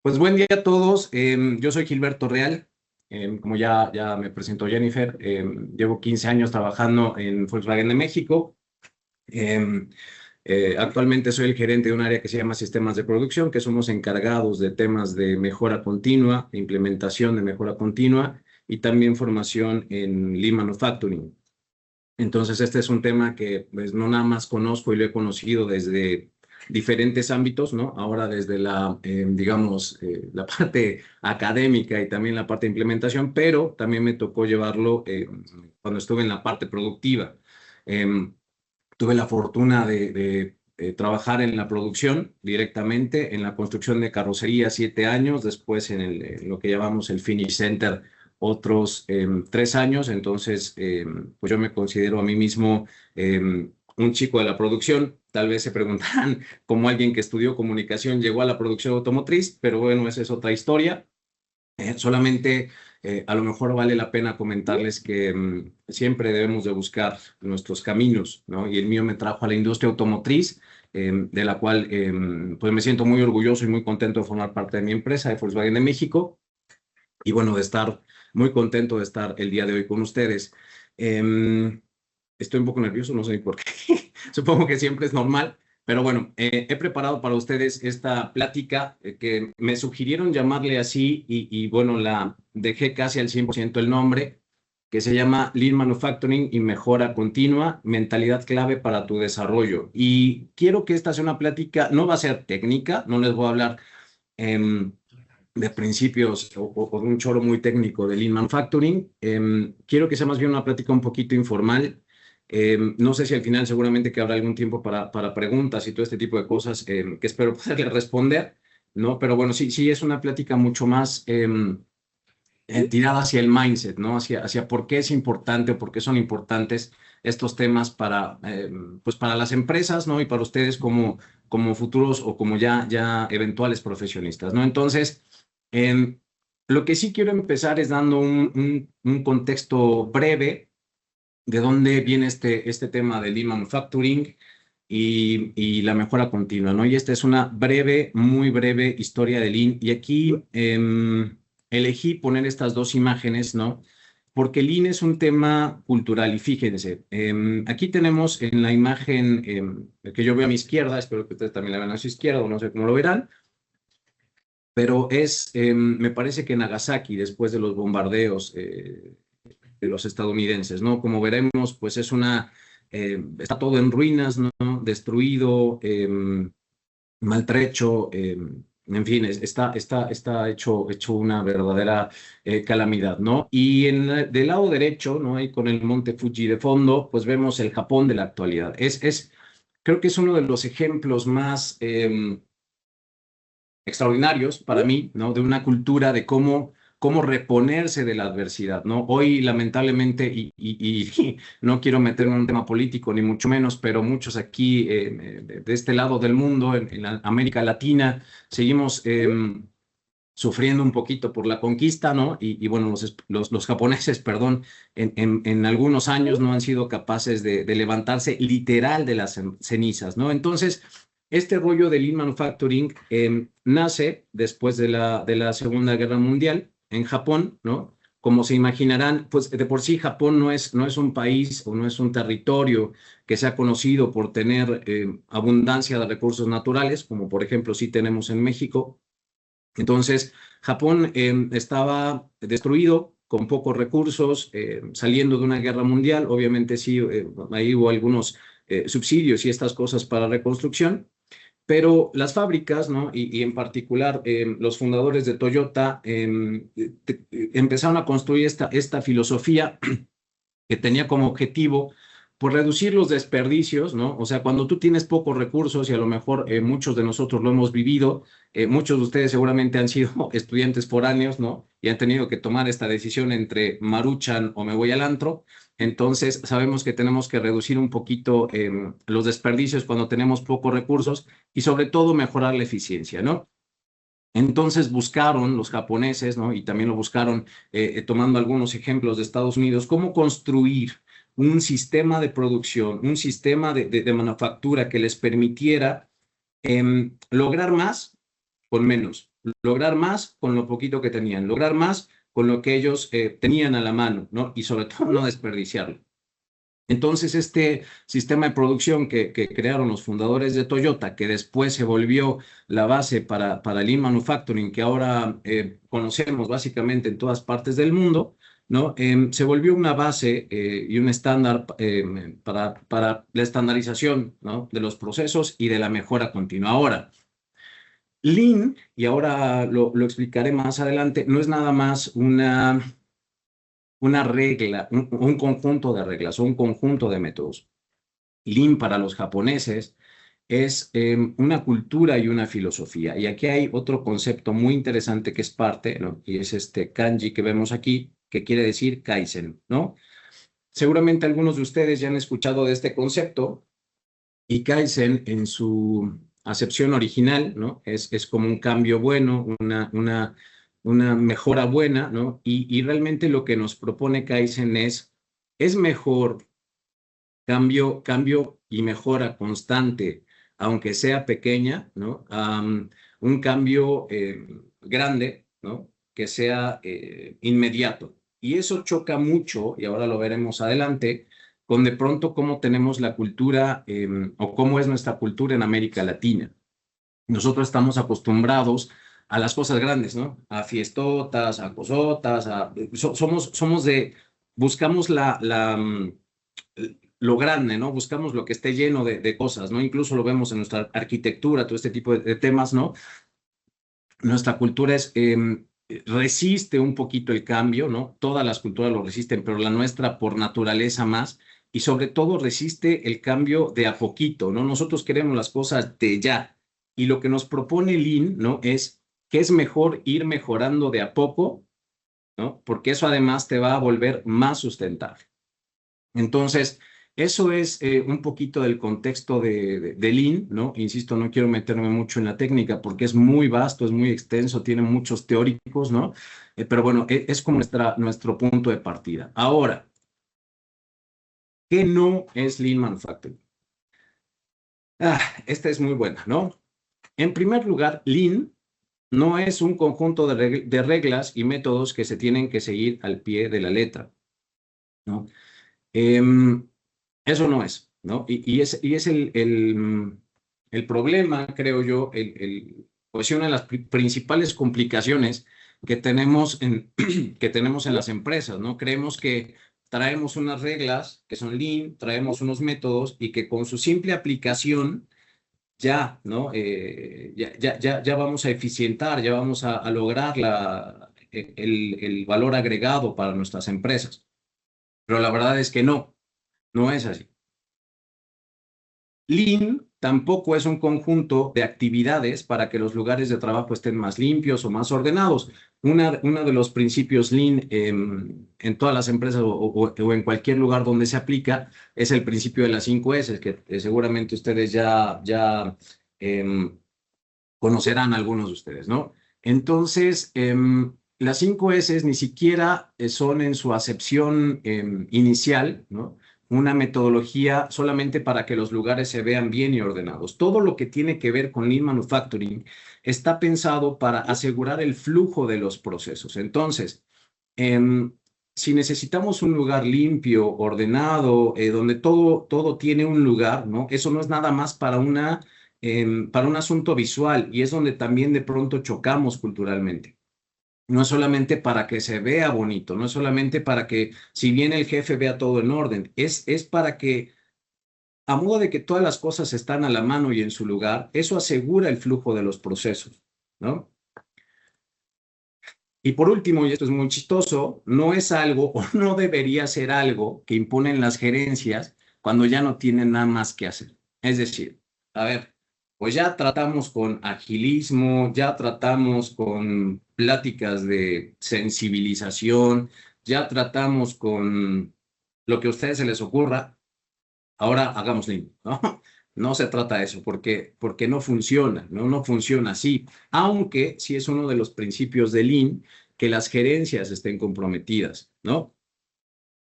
Pues buen día a todos. Yo soy Gilberto Real. Como ya me presentó Jennifer, llevo 15 años trabajando en Volkswagen de México. Em, Actualmente soy el gerente de un área que se llama Sistemas de Producción, que somos encargados de temas de mejora continua, implementación de mejora continua y también formación en Lean Manufacturing. Entonces, este es un tema que pues, no nada más conozco y lo he conocido desde diferentes ámbitos, ¿no? Ahora desde digamos, la parte académica y también la parte de implementación, pero también me tocó llevarlo cuando estuve en la parte productiva. Em, Tuve la fortuna de trabajar en la producción directamente, en la construcción de carrocería 7 años, después en lo que llamamos el Finish Center otros 3 años. Entonces, pues yo me considero a mí mismo un chico de la producción. Tal vez se preguntarán cómo alguien que estudió comunicación llegó a la producción automotriz, pero bueno, esa es otra historia. Solamente a lo mejor vale la pena comentarles que siempre debemos de buscar nuestros caminos, ¿no? Y el mío me trajo a la industria automotriz, de la cual pues me siento muy orgulloso y muy contento de formar parte de mi empresa, de Volkswagen de México, y bueno, de estar muy contento de estar el día de hoy con ustedes. Em, Estoy un poco nervioso, no sé por qué. Supongo que siempre es normal, pero bueno, he preparado para ustedes esta plática que me sugirieron llamarle así y bueno, la dejé casi al 100% el nombre, que se llama Lean Manufacturing y Mejora Continua, mentalidad clave para tu desarrollo. Y quiero que esta sea una plática, no va a ser técnica, no les voy a hablar em, de principios o de un choro muy técnico de Lean Manufacturing. Quiero que sea más bien una plática un poquito informal. No sé si al final seguramente que habrá algún tiempo para preguntas y todo este tipo de cosas que espero poderle responder, ¿no? Pero bueno, sí es una plática mucho más tirada hacia el mindset, ¿no? Hacia por qué es importante o por qué son importantes estos temas pues para las empresas, ¿no? Y para ustedes como futuros o como ya eventuales profesionistas, ¿no? Entonces, em, lo que sí quiero empezar es dando un contexto breve de dónde viene este tema de Lean Manufacturing y la mejora continua, ¿no? Y esta es una breve, muy breve historia de Lean. Y aquí elegí poner estas dos imágenes, ¿no? Porque Lean es un tema cultural y fíjense, aquí tenemos en la imagen que yo veo a mi izquierda, espero que ustedes también la vean a su izquierda o no sé cómo lo verán, pero me parece que Nagasaki, después de los bombardeos de los estadounidenses, ¿no? Como veremos, pues está todo en ruinas, ¿no? Destruido, maltrecho, en fin, está hecho una verdadera calamidad, ¿no? Y del lado derecho, ¿no? Ahí con el monte Fuji de fondo, pues vemos el Japón de la actualidad. Creo que es uno de los ejemplos más extraordinarios para mí, ¿no? De una cultura de cómo reponerse de la adversidad, ¿no? Hoy, lamentablemente, y no quiero meterme en un tema político, ni mucho menos, pero muchos aquí de este lado del mundo, en la América Latina, seguimos sufriendo un poquito por la conquista, ¿no? Y bueno, los japoneses, perdón, en algunos años no han sido capaces de levantarse literal de las cenizas, ¿no? Entonces, este rollo de Lean Manufacturing nace después de la Segunda Guerra Mundial en Japón, ¿no? Como se imaginarán, pues de por sí Japón no es un país o no es un territorio que sea conocido por tener abundancia de recursos naturales, como por ejemplo sí tenemos en México. Entonces, Japón estaba destruido, con pocos recursos, saliendo de una guerra mundial. Obviamente sí, ahí hubo algunos subsidios y estas cosas para reconstrucción, pero las fábricas, ¿no? Y en particular los fundadores de Toyota empezaron a construir esta filosofía que tenía como objetivo por reducir los desperdicios, ¿no? O sea, cuando tú tienes pocos recursos y a lo mejor muchos de nosotros lo hemos vivido, muchos de ustedes seguramente han sido estudiantes foráneos, ¿no? Y han tenido que tomar esta decisión entre Maruchan o me voy al antro. Entonces, sabemos que tenemos que reducir un poquito los desperdicios cuando tenemos pocos recursos y sobre todo mejorar la eficiencia, ¿no? Entonces buscaron los japoneses, ¿no? Y también lo buscaron tomando algunos ejemplos de Estados Unidos, cómo construir un sistema de producción, un sistema de manufactura que les permitiera lograr más con menos. lograr más con lo poquito que tenían, lograr más con lo que ellos tenían a la mano, ¿no? Y sobre todo no desperdiciarlo. Entonces, este sistema de producción que crearon los fundadores de Toyota, que después se volvió la base para Lean Manufacturing, que ahora conocemos básicamente en todas partes del mundo, ¿no? Se volvió una base y un estándar para la estandarización, ¿no? De los procesos y de la mejora continua. Ahora, Lean, y ahora lo explicaré más adelante, no es nada más una regla, un conjunto de reglas o un conjunto de métodos. Lean para los japoneses es una cultura y una filosofía. Y aquí hay otro concepto muy interesante que es parte, ¿no? Y es este kanji que vemos aquí, que quiere decir Kaizen, ¿no? Seguramente algunos de ustedes ya han escuchado de este concepto y Kaizen en su acepción original, ¿no? Es como un cambio bueno, una mejora buena, ¿no? Y realmente lo que nos propone Kaizen es mejor cambio y mejora constante, aunque sea pequeña, ¿no? Un cambio grande, ¿no? Que sea inmediato. Y eso choca mucho, y ahora lo veremos adelante, con de pronto cómo tenemos la cultura o cómo es nuestra cultura en América Latina. Nosotros estamos acostumbrados a las cosas grandes, ¿no? A fiestotas, a cosotas, somos buscamos lo grande, ¿no? Buscamos lo que esté lleno de cosas, ¿no? Incluso lo vemos en nuestra arquitectura, todo este tipo de temas, ¿no? Nuestra cultura resiste un poquito el cambio, ¿no? Todas las culturas lo resisten, pero la nuestra por naturaleza más, y sobre todo resiste el cambio de a poquito, ¿no? Nosotros queremos las cosas de ya, y lo que nos propone Lean, ¿no? Es que es mejor ir mejorando de a poco, ¿no? Porque eso además te va a volver más sustentable. Entonces, eso es un poquito del contexto de Lean, ¿no? Insisto, no quiero meterme mucho en la técnica porque es muy vasto, es muy extenso, tiene muchos teóricos, ¿no? Pero bueno, es como nuestro punto de partida. Ahora, ¿qué no es Lean Manufacturing? Esta es muy buena, ¿no? En primer lugar, Lean no es un conjunto de reglas y métodos que se tienen que seguir al pie de la letra, ¿no? Eso no es, ¿no? Y es el problema, creo yo, pues una de las principales complicaciones que tenemos que tenemos en las empresas, ¿no? Creemos que traemos unas reglas que son Lean, traemos unos métodos y que con su simple aplicación ya, ¿no? Ya vamos a eficientar, ya vamos a lograr el valor agregado para nuestras empresas. Pero la verdad es que no es así. Lean tampoco es un conjunto de actividades para que los lugares de trabajo estén más limpios o más ordenados. Uno de los principios Lean en todas las empresas o en cualquier lugar donde se aplica es el principio de las 5 S, que seguramente ustedes ya conocerán algunos de ustedes, ¿no? Entonces, las 5 S ni siquiera son en su acepción inicial, ¿no? Una metodología solamente para que los lugares se vean bien y ordenados. Todo lo que tiene que ver con Lean Manufacturing está pensado para asegurar el flujo de los procesos. Entonces, si necesitamos un lugar limpio, ordenado, donde todo tiene un lugar, ¿no? Eso no es nada más para un asunto visual y es donde también de pronto chocamos culturalmente. No es solamente para que se vea bonito, no es solamente para que si bien el jefe vea todo en orden, es para que a modo de que todas las cosas están a la mano y en su lugar, eso asegura el flujo de los procesos, ¿no? Y por último, y esto es muy chistoso, no es algo o no debería ser algo que imponen las gerencias cuando ya no tienen nada más que hacer. Es decir, a ver, pues ya tratamos con agilismo, ya tratamos con pláticas de sensibilización, ya tratamos con lo que a ustedes se les ocurra, ahora hagámoslo, ¿no? No se trata de eso, porque no funciona, ¿no? No funciona así, aunque sí es uno de los principios de Lean que las gerencias estén comprometidas, ¿no?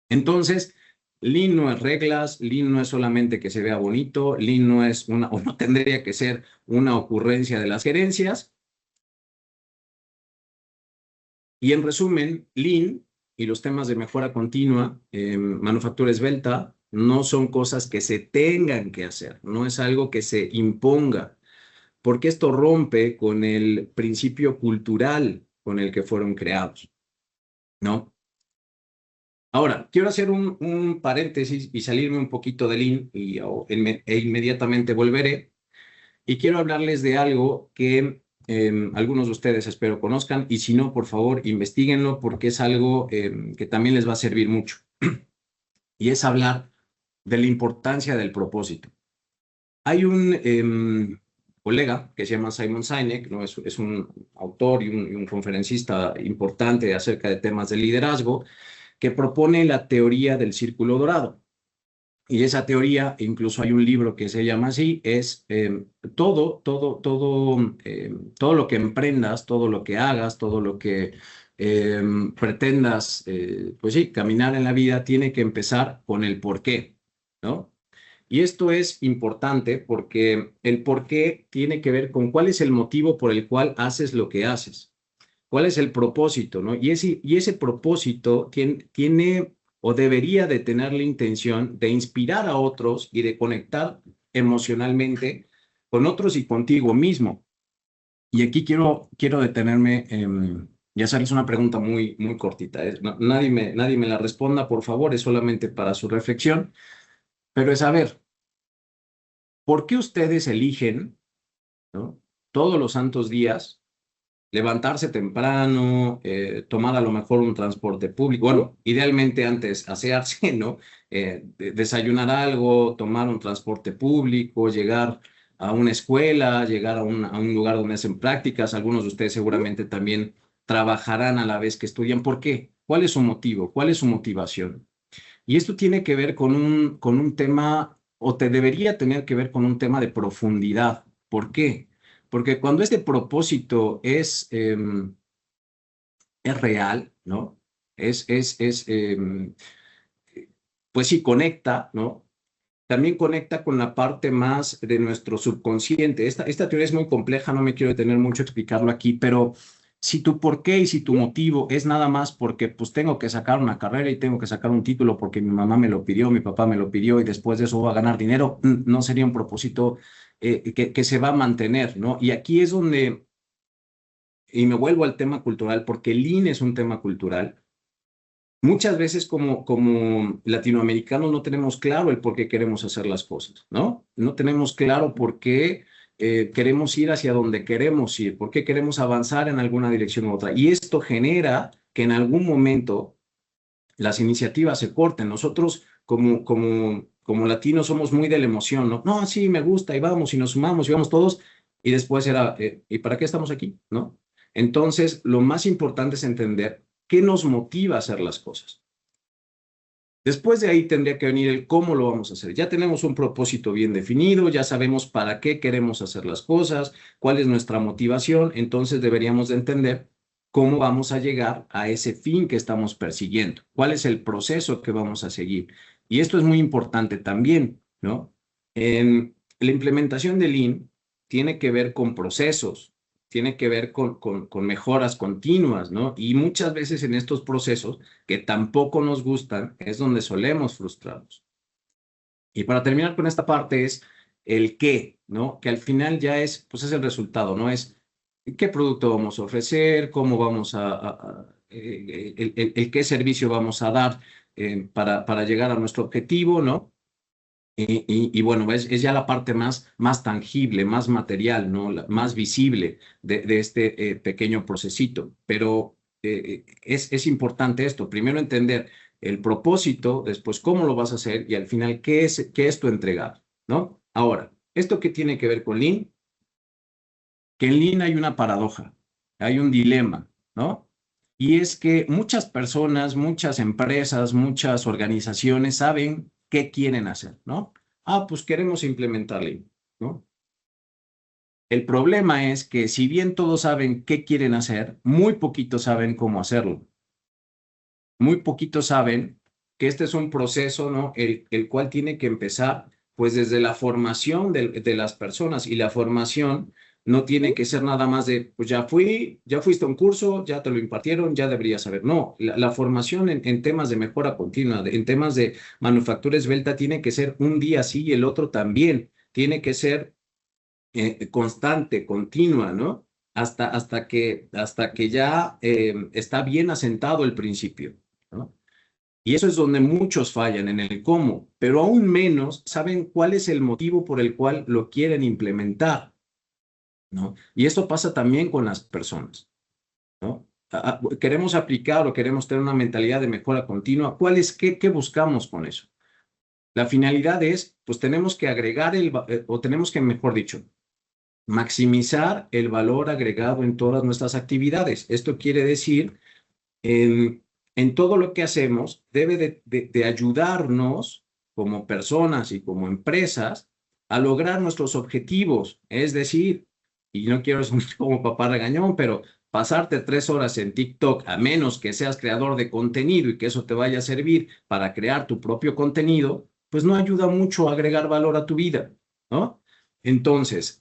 Entonces, Lean no es reglas, Lean no es solamente que se vea bonito, Lean no es o no tendría que ser una ocurrencia de las gerencias, Y en resumen, Lean y los temas de mejora continua, manufactura esbelta, no son cosas que se tengan que hacer, no es algo que se imponga, porque esto rompe con el principio cultural con el que fueron creados, ¿no? Ahora, quiero hacer un paréntesis y salirme un poquito de Lean e inmediatamente volveré. Y quiero hablarles de algo que algunos de ustedes espero conozcan, y si no, por favor, investiguenlo porque es algo que también les va a servir mucho. Y es hablar de la importancia del propósito. Hay un colega que se llama Simon Sinek, ¿no? Es un autor y un conferencista importante acerca de temas de liderazgo, que propone la teoría del círculo dorado. Y esa teoría, incluso hay un libro que se llama así, es todo lo que emprendas, todo lo que hagas, todo lo que pretendas, pues sí, caminar en la vida, tiene que empezar con el por qué, ¿no? Y esto es importante porque el por qué tiene que ver con cuál es el motivo por el cual haces lo que haces. ¿Cuál es el propósito, no? Y ese propósito tiene o debería de tener la intención de inspirar a otros y de conectar emocionalmente con otros y contigo mismo. Y aquí quiero detenerme y hacerles una pregunta muy cortita. Nadie me la responda, por favor, es solamente para su reflexión, pero es a ver, ¿por qué ustedes eligen, ¿no? Todos los santos días levantarse temprano, tomar a lo mejor un transporte público, bueno, idealmente antes asearse, ¿no? Desayunar algo, tomar un transporte público, llegar a una escuela, llegar a un lugar donde hacen prácticas? Algunos de ustedes seguramente también trabajarán a la vez que estudian. ¿Por qué? ¿Cuál es su motivo? ¿Cuál es su motivación? Y esto tiene que ver con un tema, o te debería tener que ver con un tema de profundidad. ¿Por qué? Porque cuando este propósito es real, ¿no? Pues sí, conecta, ¿no? También conecta con la parte más de nuestro subconsciente. Esta teoría es muy compleja, no me quiero detener mucho a explicarlo aquí, pero si tu por qué y si tu motivo es nada más porque pues tengo que sacar una carrera y tengo que sacar un título porque mi mamá me lo pidió, mi papá me lo pidió y después de eso voy a ganar dinero, no sería un propósito que se va a mantener, ¿no? Y aquí es donde, y me vuelvo al tema cultural, porque el Lean es un tema cultural. Muchas veces como latinoamericanos no tenemos claro el por qué queremos hacer las cosas, ¿no? No tenemos claro por qué queremos ir hacia donde queremos ir, por qué queremos avanzar en alguna dirección u otra. Y esto genera que en algún momento las iniciativas se corten. Nosotros como latinos somos muy de la emoción, ¿no? No, sí, me gusta y vamos y nos sumamos y vamos todos. Y después era, ¿y para qué estamos aquí? ¿No? Entonces, lo más importante es entender qué nos motiva a hacer las cosas. Después de ahí tendría que venir el cómo lo vamos a hacer. Ya tenemos un propósito bien definido, ya sabemos para qué queremos hacer las cosas, cuál es nuestra motivación, entonces deberíamos de entender cómo vamos a llegar a ese fin que estamos persiguiendo, cuál es el proceso que vamos a seguir. Y esto es muy importante también, ¿no? La implementación de Lean tiene que ver con procesos, tiene que ver con mejoras continuas, ¿no? Y muchas veces en estos procesos que tampoco nos gustan, es donde solemos frustrarnos. Y para terminar con esta parte es el qué, ¿no? Que al final ya pues es el resultado, ¿no? Es qué producto vamos a ofrecer, cómo vamos el qué servicio vamos a dar para llegar a nuestro objetivo, ¿no? Y bueno, es ya la parte más tangible, más material, ¿no? Más visible de este pequeño procesito. Pero es importante esto. Primero entender el propósito, después cómo lo vas a hacer y al final qué es tu entregado, ¿no? Ahora, ¿esto qué tiene que ver con Lean? Que en Lean hay una paradoja, hay un dilema, ¿no? Y es que muchas personas, muchas empresas, muchas organizaciones saben qué quieren hacer, ¿no? Ah, pues queremos implementar Lean, ¿no? El problema es que si bien todos saben qué quieren hacer, muy poquitos saben cómo hacerlo. Muy poquitos saben que este es un proceso, ¿no? El cual tiene que empezar, pues, desde la formación de las personas. Y la formación No tiene que ser nada más de, pues ya fuiste a un curso, ya te lo impartieron, ya deberías saber. No, la formación en temas de mejora continua, en temas de manufactura esbelta, tiene que ser un día sí y el otro también. Tiene que ser constante, continua, ¿no? Hasta que ya está bien asentado el principio, ¿no? Y eso es donde muchos fallan en el cómo, pero aún menos saben cuál es el motivo por el cual lo quieren implementar, ¿no? Y esto pasa también con las personas, ¿no? Queremos aplicar o queremos tener una mentalidad de mejora continua. ¿Qué buscamos con eso? La finalidad es, pues tenemos que agregar o tenemos que, mejor dicho, maximizar el valor agregado en todas nuestras actividades. Esto quiere decir, en todo lo que hacemos, debe de ayudarnos como personas y como empresas a lograr nuestros objetivos. Es decir, y no quiero ser como papá regañón, pero pasarte 3 horas en TikTok, a menos que seas creador de contenido y que eso te vaya a servir para crear tu propio contenido, pues no ayuda mucho a agregar valor a tu vida, ¿no? Entonces,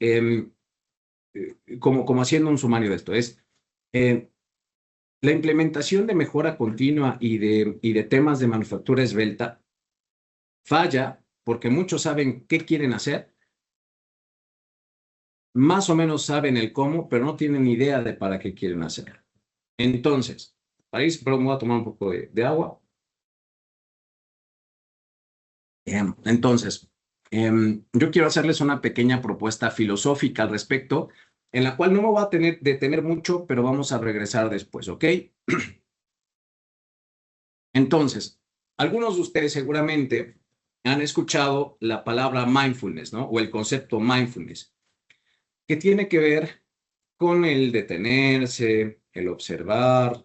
como haciendo un sumario de esto, es eh, la implementación de mejora continua y de temas de manufactura esbelta falla porque muchos saben qué quieren hacer, más o menos saben el cómo, pero no tienen idea de para qué quieren hacer. Entonces, para ir, pero me voy a tomar un poco de agua. Entonces, yo quiero hacerles una pequeña propuesta filosófica al respecto, en la cual no me voy a detener mucho, pero vamos a regresar después, ¿ok? Entonces, algunos de ustedes seguramente han escuchado la palabra mindfulness, ¿no? O el concepto mindfulness, que tiene que ver con el detenerse, el observar.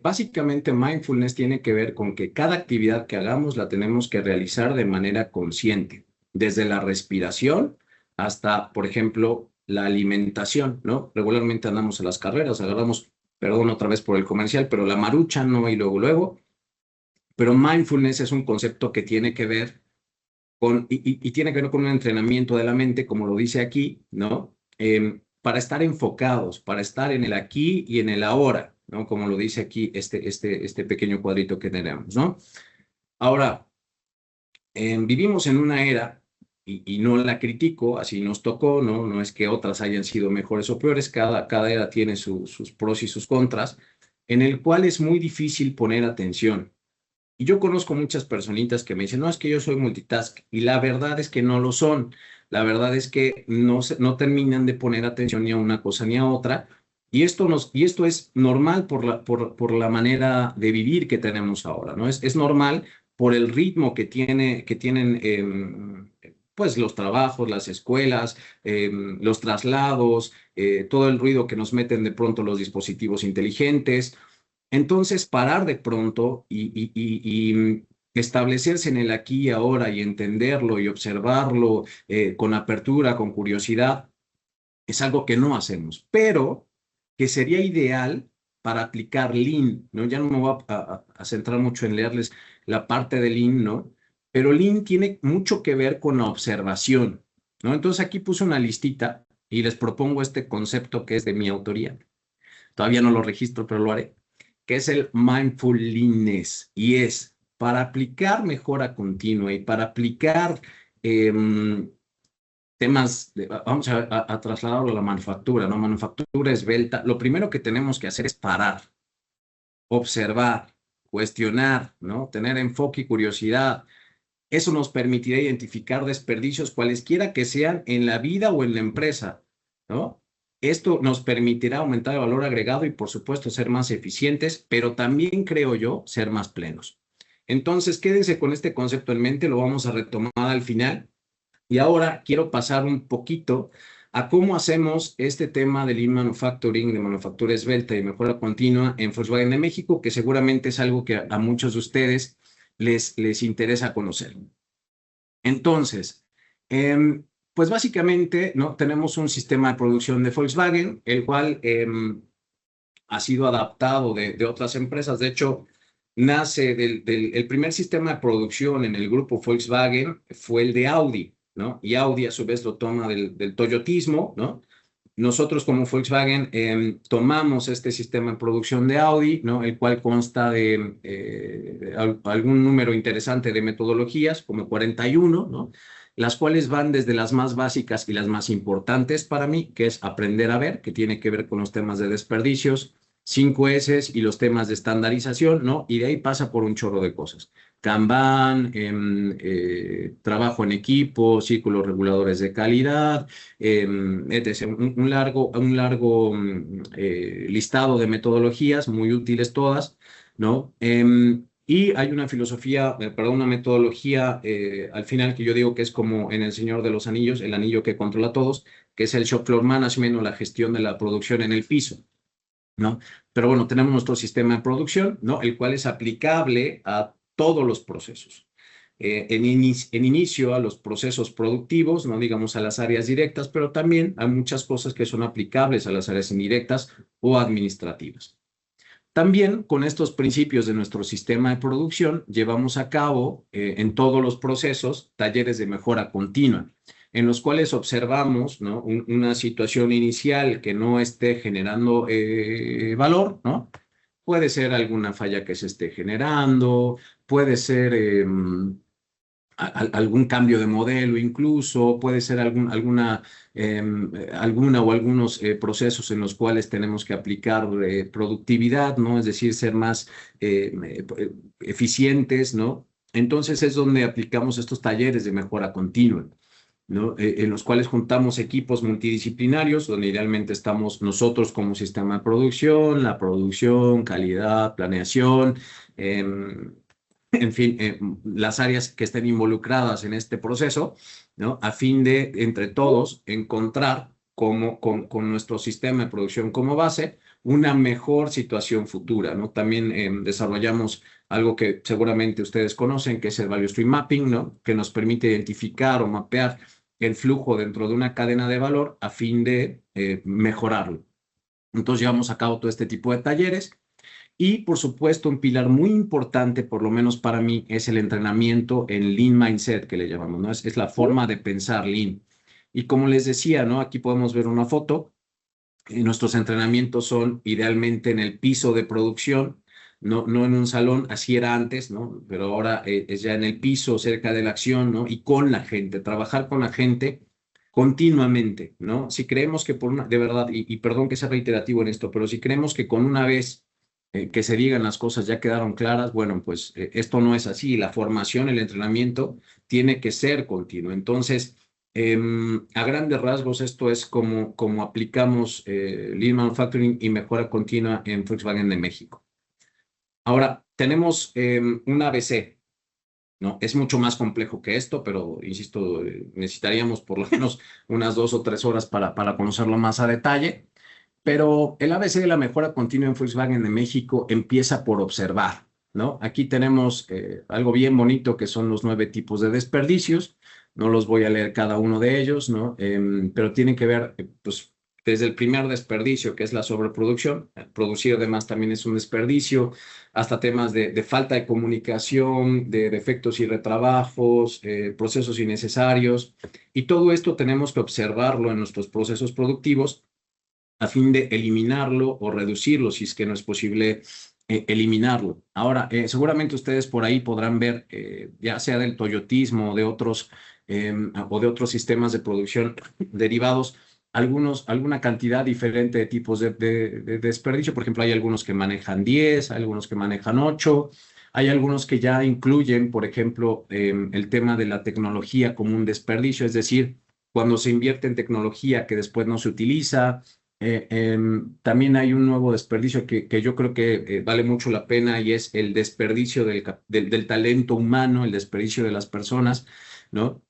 Básicamente, mindfulness tiene que ver con que cada actividad que hagamos la tenemos que realizar de manera consciente, desde la respiración hasta, por ejemplo, la alimentación, ¿no? Regularmente andamos a las carreras, agarramos, perdón otra vez por el comercial, pero la marucha, ¿no? Y luego, pero mindfulness es un concepto que tiene que ver y tiene que ver con un entrenamiento de la mente, como lo dice aquí, ¿no? Para estar enfocados, para estar en el aquí y en el ahora, ¿no? Como lo dice aquí este pequeño cuadrito que tenemos, ¿no? Ahora, vivimos en una era, y no la critico, así nos tocó, ¿no? No es que otras hayan sido mejores o peores, cada era tiene sus pros y sus contras, en el cual es muy difícil poner atención. Y yo conozco muchas personitas que me dicen, no, es que yo soy multitask. Y la verdad es que no lo son. La verdad es que no terminan de poner atención ni a una cosa ni a otra. Y esto es normal por la manera de vivir que tenemos ahora, ¿no? Es normal por el ritmo que tienen pues los trabajos, las escuelas, los traslados, todo el ruido que nos meten de pronto los dispositivos inteligentes. Entonces, parar de pronto y establecerse en el aquí y ahora y entenderlo y observarlo con apertura, con curiosidad, es algo que no hacemos, pero que sería ideal para aplicar Lean, ¿no? Ya no me voy a centrar mucho en leerles la parte de Lean, ¿no? Pero Lean tiene mucho que ver con la observación, ¿no? Entonces aquí puse una listita y les propongo este concepto que es de mi autoría. Todavía no lo registro, pero lo haré, que es el mindfulness, y es para aplicar mejora continua y para aplicar temas, vamos a trasladarlo a la manufactura, ¿no? Manufactura esbelta. Lo primero que tenemos que hacer es parar, observar, cuestionar, ¿no? Tener enfoque y curiosidad. Eso nos permitirá identificar desperdicios cualesquiera que sean en la vida o en la empresa, ¿no? Esto nos permitirá aumentar el valor agregado y, por supuesto, ser más eficientes, pero también, creo yo, ser más plenos. Entonces, quédense con este concepto en mente, lo vamos a retomar al final. Y ahora quiero pasar un poquito a cómo hacemos este tema de Lean Manufacturing, de manufactura esbelta y mejora continua en Volkswagen de México, que seguramente es algo que a muchos de ustedes les interesa conocer. Entonces, pues básicamente, ¿no? Tenemos un sistema de producción de Volkswagen, el cual ha sido adaptado de otras empresas. De hecho, nace el primer sistema de producción en el grupo Volkswagen fue el de Audi, ¿no? Y Audi a su vez lo toma del toyotismo, ¿no? nosotros como Volkswagen tomamos este sistema de producción de Audi, ¿no? El cual consta de algún número interesante de metodologías, como 41, ¿no? Las cuales van desde las más básicas y las más importantes para mí, que es aprender a ver, que tiene que ver con los temas de desperdicios, 5S y los temas de estandarización, ¿no? Y de ahí pasa por un chorro de cosas. Kanban, trabajo en equipo, círculos reguladores de calidad, etc. Un largo listado de metodologías muy útiles todas, ¿no? Y hay una filosofía, perdón, una metodología al final que yo digo que es como en El Señor de los Anillos, el anillo que controla a todos, que es el shop floor management o la gestión de la producción en el piso, ¿no? Pero bueno, tenemos nuestro sistema de producción, ¿no? El cual es aplicable a todos los procesos. En inicio a los procesos productivos, no digamos a las áreas directas, pero también a muchas cosas que son aplicables a las áreas indirectas o administrativas. También con estos principios de nuestro sistema de producción llevamos a cabo en todos los procesos talleres de mejora continua, en los cuales observamos, ¿no? Una situación inicial que no esté generando valor, ¿no? Puede ser alguna falla que se esté generando, puede ser algún cambio de modelo incluso, puede ser alguna o algunos procesos en los cuales tenemos que aplicar productividad, ¿no? Es decir, ser más eficientes, ¿no? Entonces es donde aplicamos estos talleres de mejora continua, ¿no? En los cuales juntamos equipos multidisciplinarios, donde idealmente estamos nosotros como sistema de producción, la producción, calidad, planeación, en fin, las áreas que estén involucradas en este proceso, ¿no? A fin de, entre todos, encontrar con nuestro sistema de producción como base una mejor situación futura, ¿no? También desarrollamos algo que seguramente ustedes conocen, que es el Value Stream Mapping, ¿no? Que nos permite identificar o mapear el flujo dentro de una cadena de valor a fin de mejorarlo. Entonces llevamos a cabo todo este tipo de talleres. Y, por supuesto, un pilar muy importante, por lo menos para mí, es el entrenamiento en Lean Mindset, que le llamamos, ¿no? Es la forma de pensar Lean. Y como les decía, ¿no? Aquí podemos ver una foto. Nuestros entrenamientos son idealmente en el piso de producción, no en un salón, así era antes, ¿no? Pero ahora es ya en el piso, cerca de la acción, ¿no? Y con la gente, trabajar con la gente continuamente, ¿no? Si creemos que por una, de verdad, y perdón que sea reiterativo en esto, pero si creemos que con una vez que se digan las cosas ya quedaron claras, bueno, pues esto no es así. La formación, el entrenamiento tiene que ser continuo. Entonces, a grandes rasgos, esto es como aplicamos Lean Manufacturing y mejora continua en Volkswagen de México. Ahora, tenemos un ABC, ¿no? Es mucho más complejo que esto, pero insisto, necesitaríamos por lo menos unas 2 o 3 horas para conocerlo más a detalle. Pero el ABC de la mejora continua en Volkswagen de México empieza por observar, ¿no? Aquí tenemos algo bien bonito que son los 9 tipos de desperdicios. No los voy a leer cada uno de ellos, ¿no? Pero tienen que ver, pues, desde el primer desperdicio, que es la sobreproducción. Producir de más también es un desperdicio, hasta temas de falta de comunicación, de defectos y retrabajos, procesos innecesarios. Y todo esto tenemos que observarlo en nuestros procesos productivos a fin de eliminarlo o reducirlo si es que no es posible eliminarlo. Ahora, seguramente ustedes por ahí podrán ver, ya sea del toyotismo o de otros sistemas de producción derivados, alguna cantidad diferente de tipos de desperdicio. Por ejemplo, hay algunos que manejan 10, hay algunos que manejan 8, hay algunos que ya incluyen, por ejemplo, el tema de la tecnología como un desperdicio, es decir, cuando se invierte en tecnología que después no se utiliza. También hay un nuevo desperdicio que yo creo que vale mucho la pena y es el desperdicio del talento humano, el desperdicio de las personas, ¿no?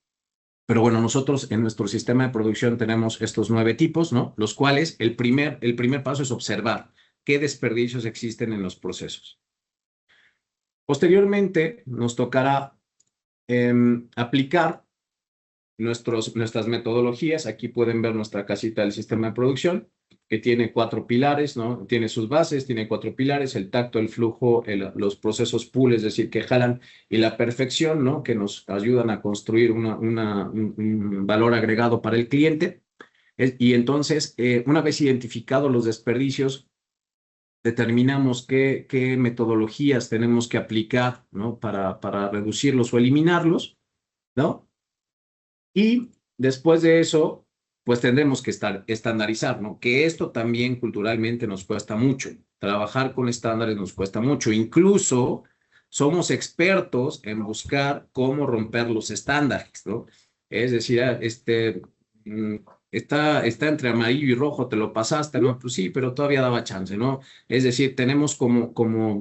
Pero bueno, nosotros en nuestro sistema de producción tenemos estos 9 tipos, ¿no? Los cuales el primer paso es observar qué desperdicios existen en los procesos. Posteriormente, nos tocará aplicar nuestras metodologías. Aquí pueden ver nuestra casita del sistema de producción, que tiene 4 pilares, ¿no? Tiene sus bases, tiene 4 pilares: el tacto, el flujo, los procesos pull, es decir, que jalan, y la perfección, ¿no? Que nos ayudan a construir un valor agregado para el cliente. Y entonces, una vez identificados los desperdicios, determinamos qué metodologías tenemos que aplicar, ¿no? Para reducirlos o eliminarlos, ¿no? Y después de eso, pues tendremos que estandarizar, ¿no? Que esto también culturalmente nos cuesta mucho. Trabajar con estándares nos cuesta mucho. Incluso somos expertos en buscar cómo romper los estándares, ¿no? Es decir, mm, está entre amarillo y rojo, te lo pasaste, ¿no? Pues sí, pero todavía daba chance, ¿no? Es decir, tenemos como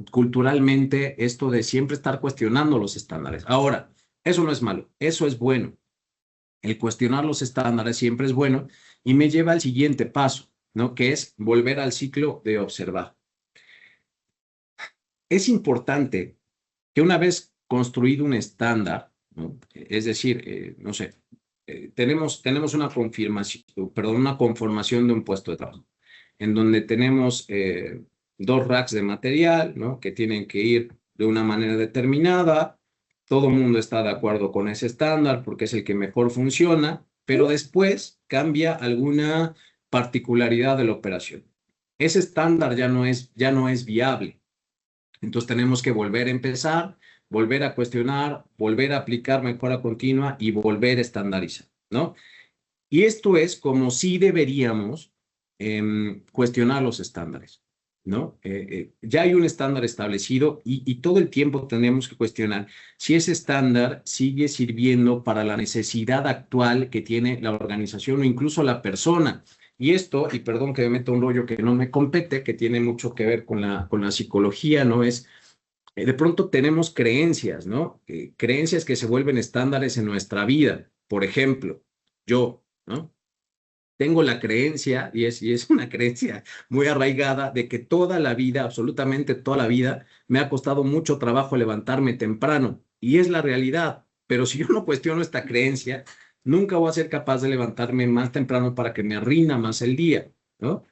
culturalmente esto de siempre estar cuestionando los estándares. Ahora, eso no es malo, eso es bueno. El cuestionar los estándares siempre es bueno y me lleva al siguiente paso, ¿no? Que es volver al ciclo de observar. Es importante que una vez construido un estándar, ¿no? Es decir, no sé, tenemos una confirmación, perdón, una conformación de un puesto de trabajo, en donde tenemos 2 racks de material, ¿no? Que tienen que ir de una manera determinada. Todo el mundo está de acuerdo con ese estándar porque es el que mejor funciona, pero después cambia alguna particularidad de la operación. Ese estándar ya no es viable. Entonces tenemos que volver a empezar, volver a cuestionar, volver a aplicar mejora continua y volver a estandarizar, ¿no? Y esto es como si deberíamos cuestionar los estándares, ¿no? Ya hay un estándar establecido y todo el tiempo tenemos que cuestionar si ese estándar sigue sirviendo para la necesidad actual que tiene la organización o incluso la persona. Y esto, y perdón que me meta un rollo que no me compete, que tiene mucho que ver con la psicología, ¿no? De pronto tenemos creencias, ¿no? Creencias que se vuelven estándares en nuestra vida. Por ejemplo, yo, ¿no? Tengo la creencia, y es una creencia muy arraigada, de que toda la vida, absolutamente toda la vida, me ha costado mucho trabajo levantarme temprano. Y es la realidad. Pero si yo no cuestiono esta creencia, nunca voy a ser capaz de levantarme más temprano para que me rinda más el día, ¿no?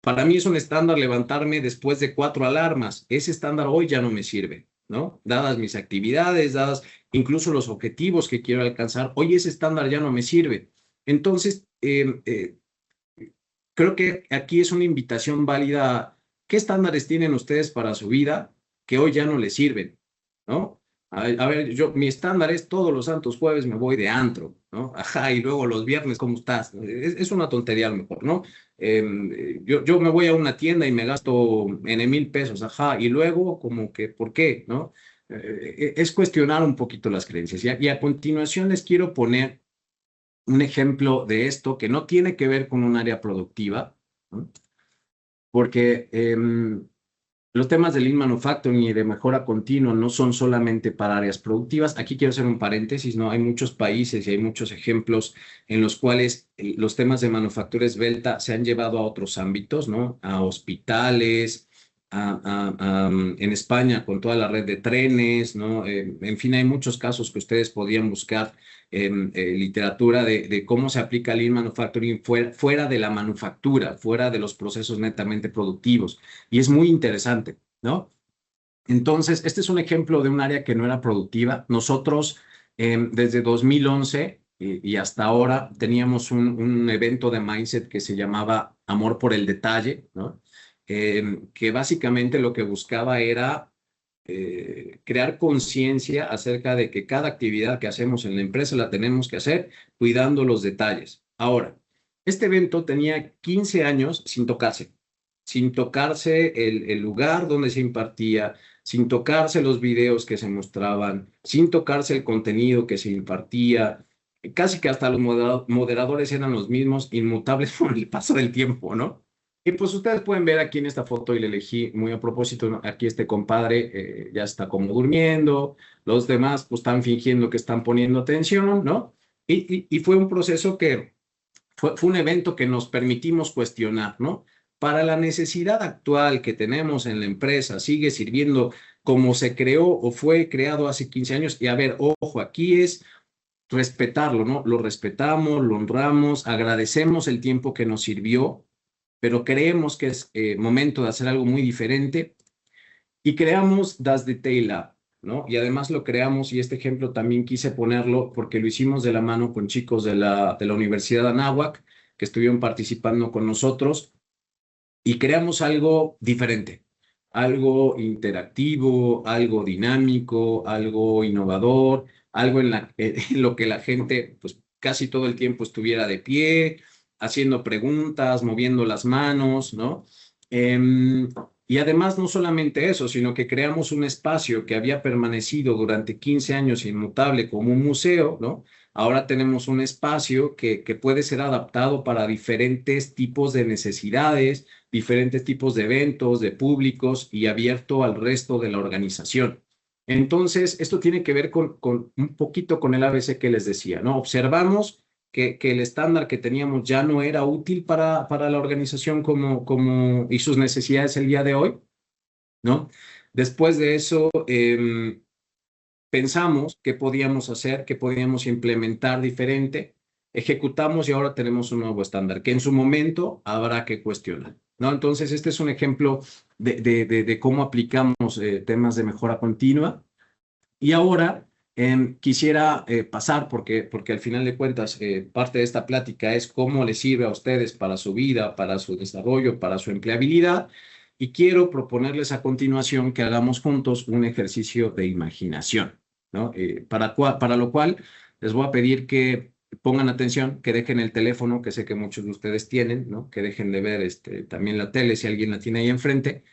Para mí es un estándar levantarme después de 4 alarmas. Ese estándar hoy ya no me sirve, ¿no? Dadas mis actividades, dadas incluso los objetivos que quiero alcanzar, hoy ese estándar ya no me sirve. Entonces, creo que aquí es una invitación válida. ¿Qué estándares tienen ustedes para su vida que hoy ya no les sirven? ¿No? A ver, mi estándar es todos los santos jueves me voy de antro, ¿no? Ajá, y luego los viernes, ¿cómo estás? Es una tontería a lo mejor, ¿no? Yo me voy a una tienda y me gasto N 1000 pesos, ajá, y luego como que, ¿por qué? ¿No? Es cuestionar un poquito las creencias. Y a continuación les quiero poner un ejemplo de esto que no tiene que ver con un área productiva, ¿no? Porque los temas de Lean Manufacturing y de mejora continua no son solamente para áreas productivas. Aquí quiero hacer un paréntesis, ¿no? Hay muchos países y hay muchos ejemplos en los cuales los temas de manufactura esbelta se han llevado a otros ámbitos, ¿no? A hospitales, en España con toda la red de trenes, ¿no? En fin, hay muchos casos que ustedes podían buscar en literatura de cómo se aplica Lean Manufacturing fuera de la manufactura, fuera de los procesos netamente productivos. Y es muy interesante, ¿no? Entonces, este es un ejemplo de un área que no era productiva. Nosotros, desde 2011 y hasta ahora, teníamos un evento de mindset que se llamaba Amor por el Detalle, ¿no? Que básicamente lo que buscaba era crear conciencia acerca de que cada actividad que hacemos en la empresa la tenemos que hacer cuidando los detalles. Ahora, este evento tenía 15 años sin tocarse el lugar donde se impartía, sin tocarse los videos que se mostraban, sin tocarse el contenido que se impartía. Casi que hasta los moderadores eran los mismos, inmutables por el paso del tiempo, ¿no? Y pues ustedes pueden ver aquí en esta foto, y le elegí muy a propósito, ¿no? Aquí este compadre ya está como durmiendo, los demás pues están fingiendo que están poniendo atención, ¿no? Y fue un proceso que fue un evento que nos permitimos cuestionar, ¿no? Para la necesidad actual que tenemos en la empresa, sigue sirviendo como se creó o fue creado hace 15 años. Y a ver, ojo, aquí es respetarlo, ¿no? Lo respetamos, lo honramos, agradecemos el tiempo que nos sirvió, pero creemos que es momento de hacer algo muy diferente y creamos Das Detail Lab, ¿no? Y además lo creamos, y este ejemplo también quise ponerlo porque lo hicimos de la mano con chicos de la Universidad de Anáhuac, que estuvieron participando con nosotros y creamos algo diferente, algo interactivo, algo dinámico, algo innovador, algo en lo que la gente pues casi todo el tiempo estuviera de pie, haciendo preguntas, moviendo las manos, ¿no? Y además no solamente eso, sino que creamos un espacio que había permanecido durante 15 años inmutable como un museo, ¿no? Ahora tenemos un espacio que puede ser adaptado para diferentes tipos de necesidades, diferentes tipos de eventos, de públicos y abierto al resto de la organización. Entonces, esto tiene que ver con un poquito con el ABC que les decía, ¿no? Observamos que el estándar que teníamos ya no era útil para la organización y sus necesidades el día de hoy, ¿no? Después de eso, pensamos qué podíamos hacer, qué podíamos implementar diferente, ejecutamos y ahora tenemos un nuevo estándar que en su momento habrá que cuestionar, ¿no? Entonces, este es un ejemplo de cómo aplicamos temas de mejora continua. Y ahora quisiera pasar, porque al final de cuentas parte de esta plática es cómo les sirve a ustedes para su vida, para su desarrollo, para su empleabilidad. Y quiero proponerles a continuación que hagamos juntos un ejercicio de imaginación, ¿no? Para lo cual les voy a pedir que pongan atención, que dejen el teléfono, que sé que muchos de ustedes tienen, ¿no? Que dejen de ver también la tele si alguien la tiene ahí enfrente,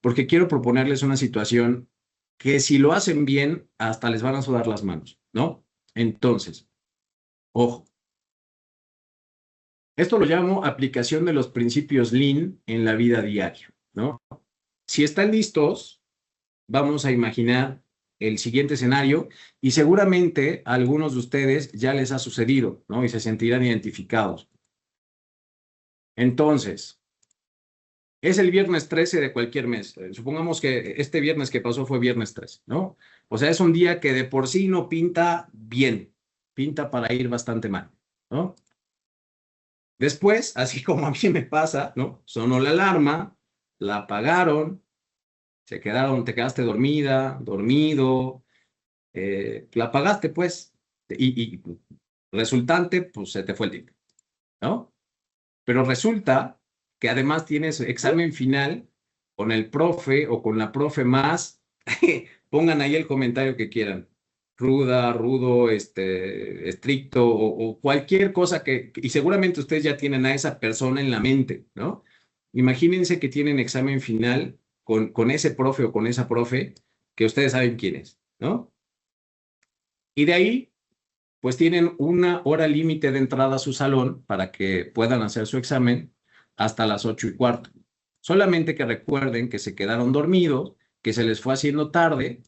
porque quiero proponerles una situación que si lo hacen bien, hasta les van a sudar las manos, ¿no? Entonces, ojo, esto lo llamo aplicación de los principios Lean en la vida diaria, ¿no? Si están listos, vamos a imaginar el siguiente escenario y seguramente a algunos de ustedes ya les ha sucedido, ¿no? Y se sentirán identificados. Entonces, es el viernes 13 de cualquier mes. Supongamos que este viernes que pasó fue viernes 13, ¿no? O sea, es un día que de por sí no pinta bien, pinta para ir bastante mal, ¿no? Después, así como a mí me pasa, ¿no? Sonó la alarma, la apagaron, te quedaste dormida, dormido, la apagaste pues, y resultante, pues se te fue el tiempo, ¿no? Pero resulta que además tienes examen final con el profe o con la profe más, pongan ahí el comentario que quieran, ruda, rudo, estricto o cualquier cosa y seguramente ustedes ya tienen a esa persona en la mente, ¿no? Imagínense que tienen examen final con ese profe o con esa profe que ustedes saben quién es, ¿no? Y de ahí pues tienen una hora límite de entrada a su salón para que puedan hacer su examen hasta las 8:15. Solamente que recuerden que se quedaron dormidos, que se les fue haciendo tarde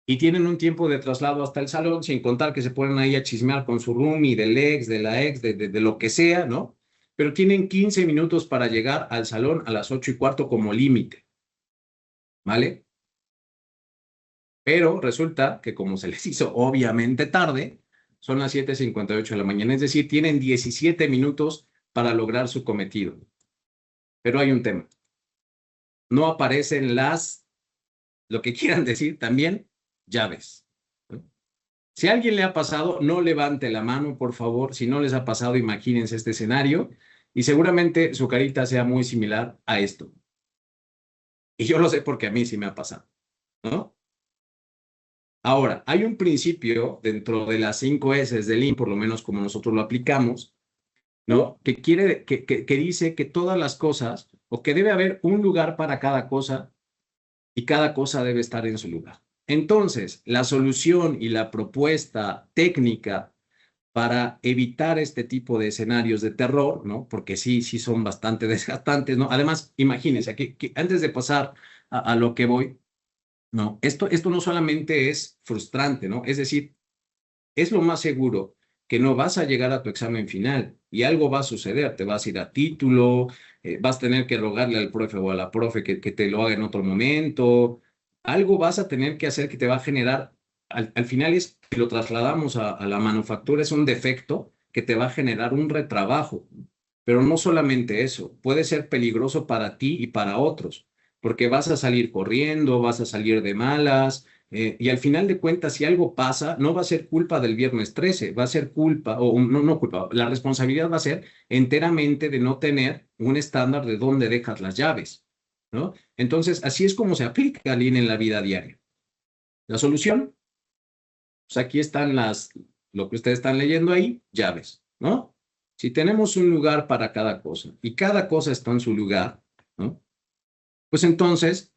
y tienen un tiempo de traslado hasta el salón, sin contar que se ponen ahí a chismear con su roomie, del ex, de la ex, de lo que sea, ¿no? Pero tienen 15 minutos para llegar al salón a las 8:15 como límite, ¿vale? Pero resulta que como se les hizo obviamente tarde, son las 7:58 de la mañana, es decir, tienen 17 minutos para lograr su cometido. Pero hay un tema. No aparecen lo que quieran decir también, llaves. Si a alguien le ha pasado, no levante la mano, por favor. Si no les ha pasado, imagínense este escenario y seguramente su carita sea muy similar a esto. Y yo lo sé porque a mí sí me ha pasado, ¿no? Ahora, hay un principio dentro de las 5 S del Lean, por lo menos como nosotros lo aplicamos, ¿no? Que dice que todas las cosas, o que debe haber un lugar para cada cosa y cada cosa debe estar en su lugar. Entonces, la solución y la propuesta técnica para evitar este tipo de escenarios de terror, ¿no? Porque sí son bastante desgastantes, ¿no? Además, imagínense, que antes de pasar a lo que voy, no, esto no solamente es frustrante, ¿no? Es decir, es lo más seguro que no vas a llegar a tu examen final y algo va a suceder, te vas a ir a título, vas a tener que rogarle al profe o a la profe que te lo haga en otro momento, algo vas a tener que hacer que te va a generar, al final es, si lo trasladamos a la manufactura, es un defecto que te va a generar un retrabajo, pero no solamente eso, puede ser peligroso para ti y para otros porque vas a salir corriendo, vas a salir de malas, Y al final de cuentas, si algo pasa, no va a ser culpa del viernes 13, va a ser culpa, o no, no culpa, la responsabilidad va a ser enteramente de no tener un estándar de dónde dejas las llaves, ¿no? Entonces, así es como se aplica Lean en la vida diaria. La solución, pues aquí están lo que ustedes están leyendo ahí, llaves, ¿no? Si tenemos un lugar para cada cosa y cada cosa está en su lugar, ¿no? Pues entonces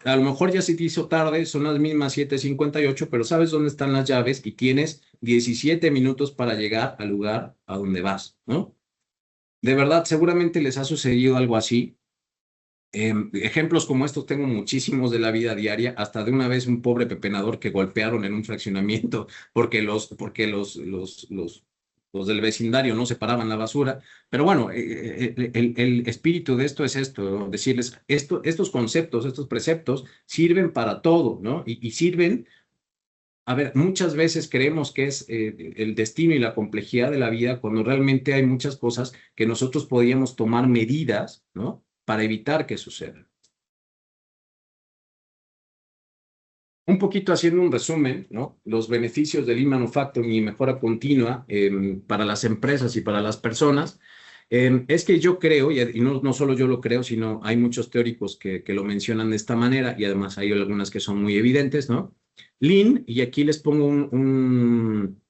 a lo mejor ya se te hizo tarde, son las mismas 7:58, pero sabes dónde están las llaves y tienes 17 minutos para llegar al lugar a donde vas, ¿no? De verdad, seguramente les ha sucedido algo así. Ejemplos como estos tengo muchísimos de la vida diaria, hasta de una vez un pobre pepenador que golpearon en un fraccionamiento porque los del vecindario no separaban la basura. Pero bueno, el espíritu de esto es esto, ¿no? Decirles, estos conceptos, estos preceptos sirven para todo, ¿no? Y sirven, a ver, muchas veces creemos que es el destino y la complejidad de la vida cuando realmente hay muchas cosas que nosotros podríamos tomar medidas, ¿no? Para evitar que sucedan. Un poquito haciendo un resumen, ¿no? Los beneficios del Lean Manufacturing y mejora continua para las empresas y para las personas. Es que yo creo, y no, no solo yo lo creo, sino hay muchos teóricos que lo mencionan de esta manera y además hay algunas que son muy evidentes, ¿no? Lean, y aquí les pongo un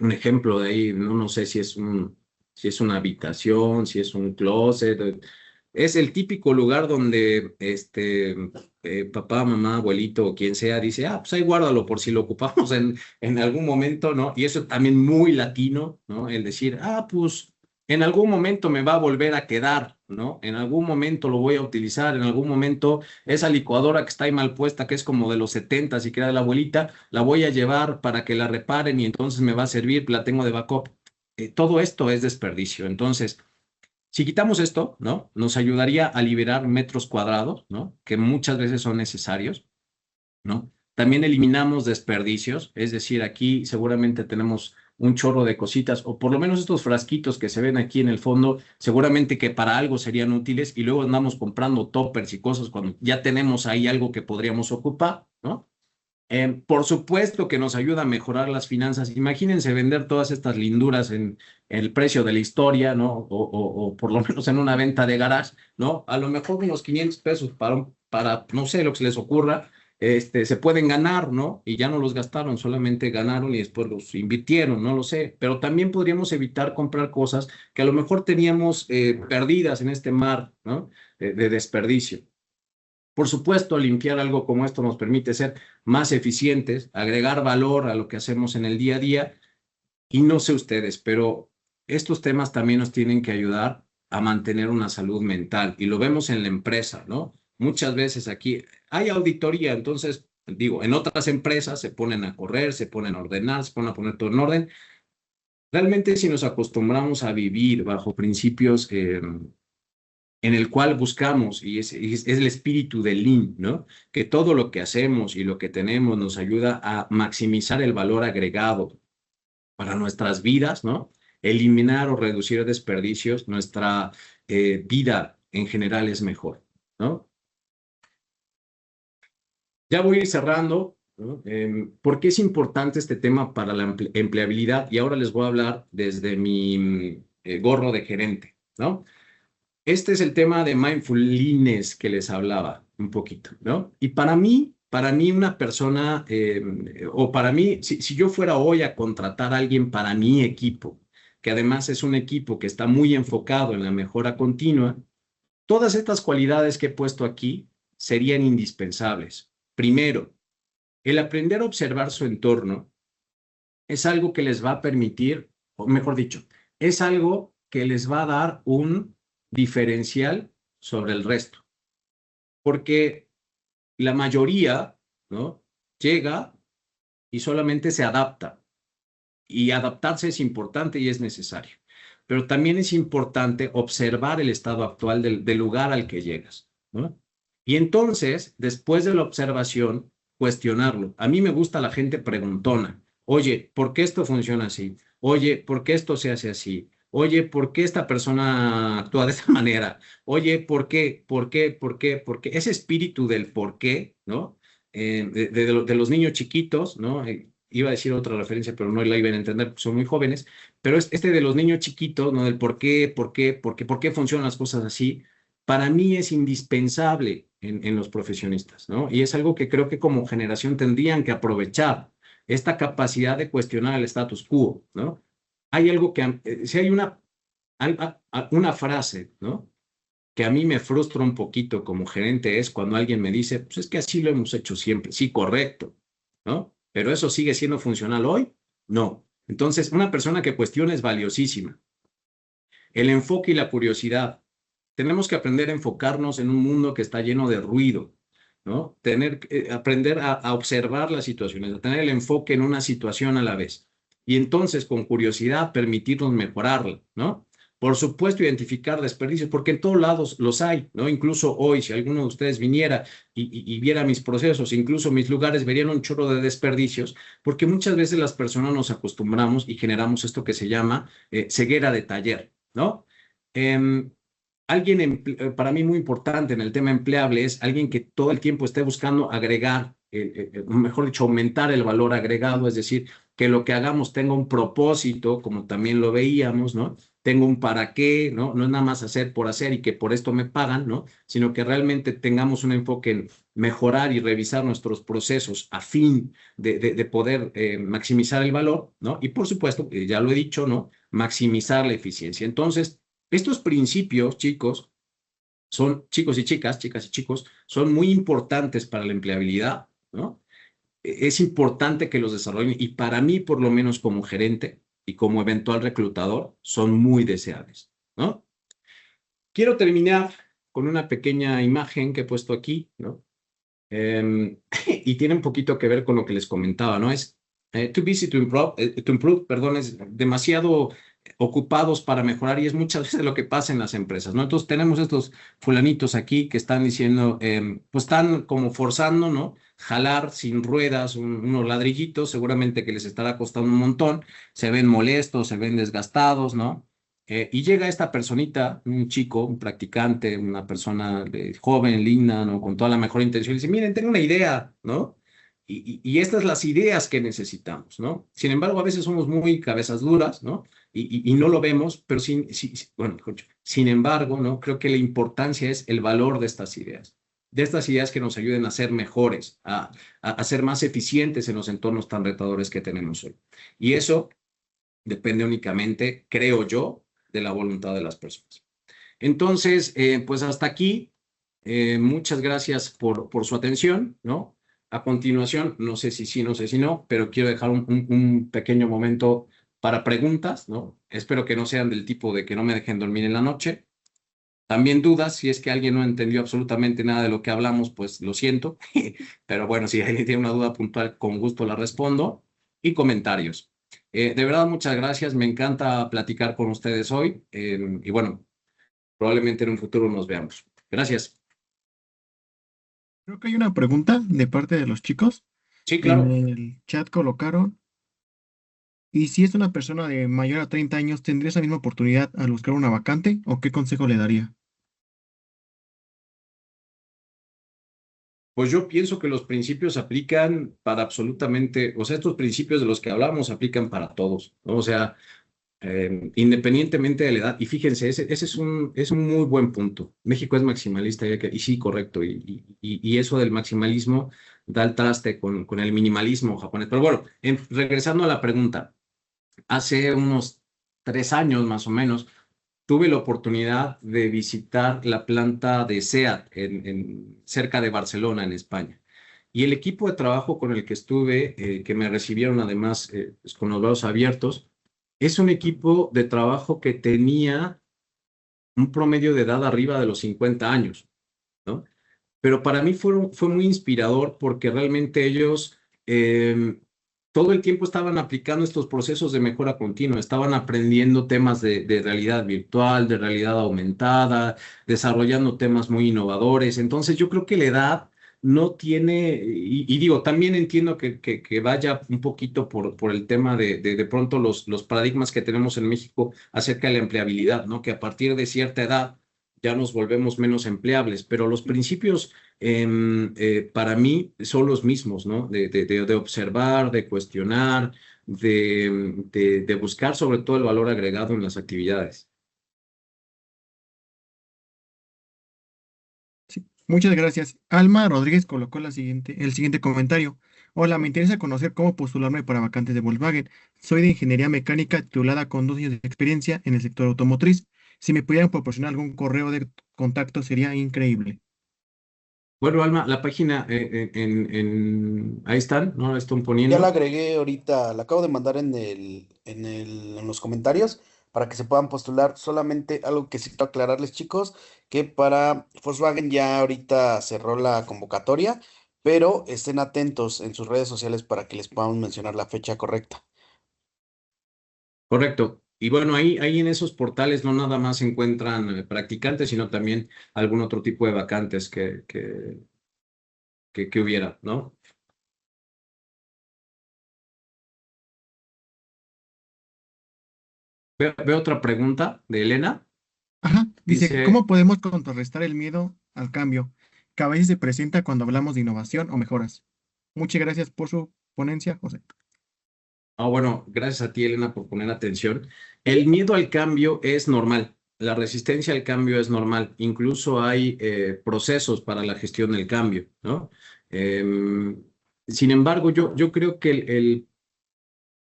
ejemplo de ahí, no, no sé si es una habitación, si es un closet, es el típico lugar donde papá, mamá, abuelito o quien sea dice, ah, pues ahí guárdalo por si lo ocupamos en algún momento, ¿no? Y eso también muy latino, ¿no? El decir, ah, pues en algún momento me va a volver a quedar, ¿no? En algún momento lo voy a utilizar, en algún momento esa licuadora que está ahí mal puesta, que es como de los 70 y que era de la abuelita, la voy a llevar para que la reparen y entonces me va a servir, la tengo de backup. Todo esto es desperdicio. Entonces, si quitamos esto, ¿no? Nos ayudaría a liberar metros cuadrados, ¿no? Que muchas veces son necesarios, ¿no? También eliminamos desperdicios, es decir, aquí seguramente tenemos un chorro de cositas, o por lo menos estos frasquitos que se ven aquí en el fondo, seguramente que para algo serían útiles y luego andamos comprando toppers y cosas cuando ya tenemos ahí algo que podríamos ocupar, ¿no? Por supuesto que nos ayuda a mejorar las finanzas. Imagínense vender todas estas linduras en el precio de la historia, ¿no? O por lo menos en una venta de garage, ¿no? A lo mejor unos 500 pesos para no sé, lo que se les ocurra, se pueden ganar, ¿no? Y ya no los gastaron, solamente ganaron y después los invirtieron, no lo sé. Pero también podríamos evitar comprar cosas que a lo mejor teníamos perdidas en este mar, ¿no? De desperdicio. Por supuesto, limpiar algo como esto nos permite ser más eficientes, agregar valor a lo que hacemos en el día a día. Y no sé ustedes, pero estos temas también nos tienen que ayudar a mantener una salud mental. Y lo vemos en la empresa, ¿no? Muchas veces aquí hay auditoría, entonces, digo, en otras empresas se ponen a correr, se ponen a ordenar, se ponen a poner todo en orden. Realmente si nos acostumbramos a vivir bajo principios en el cual buscamos, y es el espíritu del Lean, ¿no? Que todo lo que hacemos y lo que tenemos nos ayuda a maximizar el valor agregado para nuestras vidas, ¿no? Eliminar o reducir desperdicios, nuestra vida en general es mejor, ¿no? Ya voy a ir cerrando, ¿no? ¿Por qué es importante este tema para la empleabilidad? Y ahora les voy a hablar desde mi gorro de gerente, ¿no? Este es el tema de mindfulness que les hablaba un poquito, ¿no? Y para mí una persona, o para mí, si yo fuera hoy a contratar a alguien para mi equipo, que además es un equipo que está muy enfocado en la mejora continua, todas estas cualidades que he puesto aquí serían indispensables. Primero, el aprender a observar su entorno es algo que les va a permitir, o mejor dicho, es algo que les va a dar un diferencial sobre el resto, porque la mayoría, ¿no? Llega y solamente se adapta, y adaptarse es importante y es necesario, pero también es importante observar el estado actual del lugar al que llegas, ¿no? Y entonces, después de la observación, cuestionarlo. A mí me gusta la gente preguntona. Oye, ¿por qué esto funciona así? Oye, ¿por qué esto se hace así? Oye, ¿por qué esta persona actúa de esta manera? Oye, ¿por qué? ¿Por qué? ¿Por qué? ¿Por qué? Ese espíritu del por qué, ¿no? de los niños chiquitos, ¿no? Iba a decir otra referencia, pero no la iban a entender porque son muy jóvenes, pero este de los niños chiquitos, ¿no? Del por qué funcionan las cosas así, para mí es indispensable en los profesionistas, ¿no? Y es algo que creo que como generación tendrían que aprovechar, esta capacidad de cuestionar el status quo, ¿no? Hay algo que, si hay una frase, ¿no? Que a mí me frustra un poquito como gerente es cuando alguien me dice, pues es que así lo hemos hecho siempre. Sí, correcto, ¿no? Pero eso sigue siendo funcional hoy, no. Entonces, una persona que cuestiona es valiosísima. El enfoque y la curiosidad. Tenemos que aprender a enfocarnos en un mundo que está lleno de ruido, ¿no? Aprender a observar las situaciones, a tener el enfoque en una situación a la vez. Y entonces, con curiosidad, permitirnos mejorarla, ¿no? Por supuesto, identificar desperdicios, porque en todos lados los hay, ¿no? Incluso hoy, si alguno de ustedes viniera y viera mis procesos, incluso mis lugares, verían un chorro de desperdicios, porque muchas veces las personas nos acostumbramos y generamos esto que se llama ceguera de taller, ¿no? Em, para mí muy importante en el tema empleable es alguien que todo el tiempo esté buscando agregar, mejor dicho, aumentar el valor agregado, es decir, que lo que hagamos tenga un propósito, como también lo veíamos, ¿no? Tengo un para qué, ¿no? No es nada más hacer por hacer y que por esto me pagan, ¿no? Sino que realmente tengamos un enfoque en mejorar y revisar nuestros procesos a fin de poder maximizar el valor, ¿no? Y por supuesto, ya lo he dicho, ¿no? Maximizar la eficiencia. Entonces, estos principios, chicos y chicas, son muy importantes para la empleabilidad, ¿no? Es importante que los desarrollen y para mí, por lo menos como gerente y como eventual reclutador, son muy deseables, ¿no? Quiero terminar con una pequeña imagen que he puesto aquí, ¿no? Y tiene un poquito que ver con lo que les comentaba, ¿no? Es too busy to improve, perdón, es demasiado ocupados para mejorar y es muchas veces lo que pasa en las empresas, ¿no? Entonces tenemos estos fulanitos aquí que están diciendo, pues están como forzando, ¿no? Jalar sin ruedas unos ladrillitos, seguramente que les estará costando un montón, se ven molestos, se ven desgastados, ¿no? Y llega esta personita, un chico, un practicante, una persona joven, linda, ¿no? Con toda la mejor intención, y dice, miren, tengo una idea, ¿no? Y estas las ideas que necesitamos, ¿no? Sin embargo, a veces somos muy cabezas duras, ¿no? Y no lo vemos, pero bueno, sin embargo, ¿no? Creo que la importancia es el valor de estas ideas que nos ayuden a ser mejores, a ser más eficientes en los entornos tan retadores que tenemos hoy. Y eso depende únicamente, creo yo, de la voluntad de las personas. Entonces, pues hasta aquí. Muchas gracias por su atención, ¿no? A continuación, no sé si sí, no sé si no, pero quiero dejar un pequeño momento para preguntas, ¿no? Espero que no sean del tipo de que no me dejen dormir en la noche. También dudas, si es que alguien no entendió absolutamente nada de lo que hablamos, pues lo siento. Pero bueno, si alguien tiene una duda puntual, con gusto la respondo. Y comentarios. De verdad, muchas gracias. Me encanta platicar con ustedes hoy. Y bueno, probablemente en un futuro nos veamos. Gracias. Creo que hay una pregunta de parte de los chicos. Sí, En claro. el chat colocaron, ¿y si es una persona de mayor a 30 años, tendría esa misma oportunidad al buscar una vacante o qué consejo le daría? Pues yo pienso que los principios aplican para absolutamente, o sea, estos principios de los que hablamos aplican para todos, ¿no? O sea, independientemente de la edad. Y fíjense, ese es un muy buen punto. México es maximalista y sí, correcto. Y eso del maximalismo da el traste con el minimalismo japonés. Pero bueno, regresando a la pregunta, hace unos 3 años más o menos, tuve la oportunidad de visitar la planta de SEAT cerca de Barcelona, en España. Y el equipo de trabajo con el que estuve, que me recibieron además pues, con los brazos abiertos, es un equipo de trabajo que tenía un promedio de edad arriba de los 50 años, ¿no? Pero para mí fue muy inspirador porque realmente ellos todo el tiempo estaban aplicando estos procesos de mejora continua, estaban aprendiendo temas de realidad virtual, de realidad aumentada, desarrollando temas muy innovadores. Entonces yo creo que la edad no tiene, y digo, también entiendo que vaya un poquito por el tema de pronto los paradigmas que tenemos en México acerca de la empleabilidad, ¿no? Que a partir de cierta edad ya nos volvemos menos empleables, pero los principios para mí son los mismos, ¿no? De observar, de cuestionar, de buscar sobre todo el valor agregado en las actividades. Sí, muchas gracias. Alma Rodríguez colocó el siguiente comentario. Hola, me interesa conocer cómo postularme para vacantes de Volkswagen. Soy de ingeniería mecánica titulada con 2 años de experiencia en el sector automotriz. Si me pudieran proporcionar algún correo de contacto sería increíble. Bueno, Alma, la página ahí están, ¿no? La están Ya la poniendo. agregué ahorita, la acabo de mandar en los comentarios para que se puedan postular. Solamente algo que sí quiero aclararles, chicos, que para Volkswagen ya ahorita cerró la convocatoria, pero estén atentos en sus redes sociales para que les podamos mencionar la fecha correcta. Correcto. Y bueno, ahí en esos portales no nada más se encuentran practicantes, sino también algún otro tipo de vacantes que hubiera, ¿no? Veo otra pregunta de Elena. Ajá, dice, Dice, ¿cómo podemos contrarrestar el miedo al cambio que a veces se presenta cuando hablamos de innovación o mejoras? Muchas gracias por su ponencia, José. bueno, gracias a ti, Elena, por poner atención. El miedo al cambio es normal. La resistencia al cambio es normal. Incluso hay procesos para la gestión del cambio, ¿no? Em, Sin embargo, yo creo que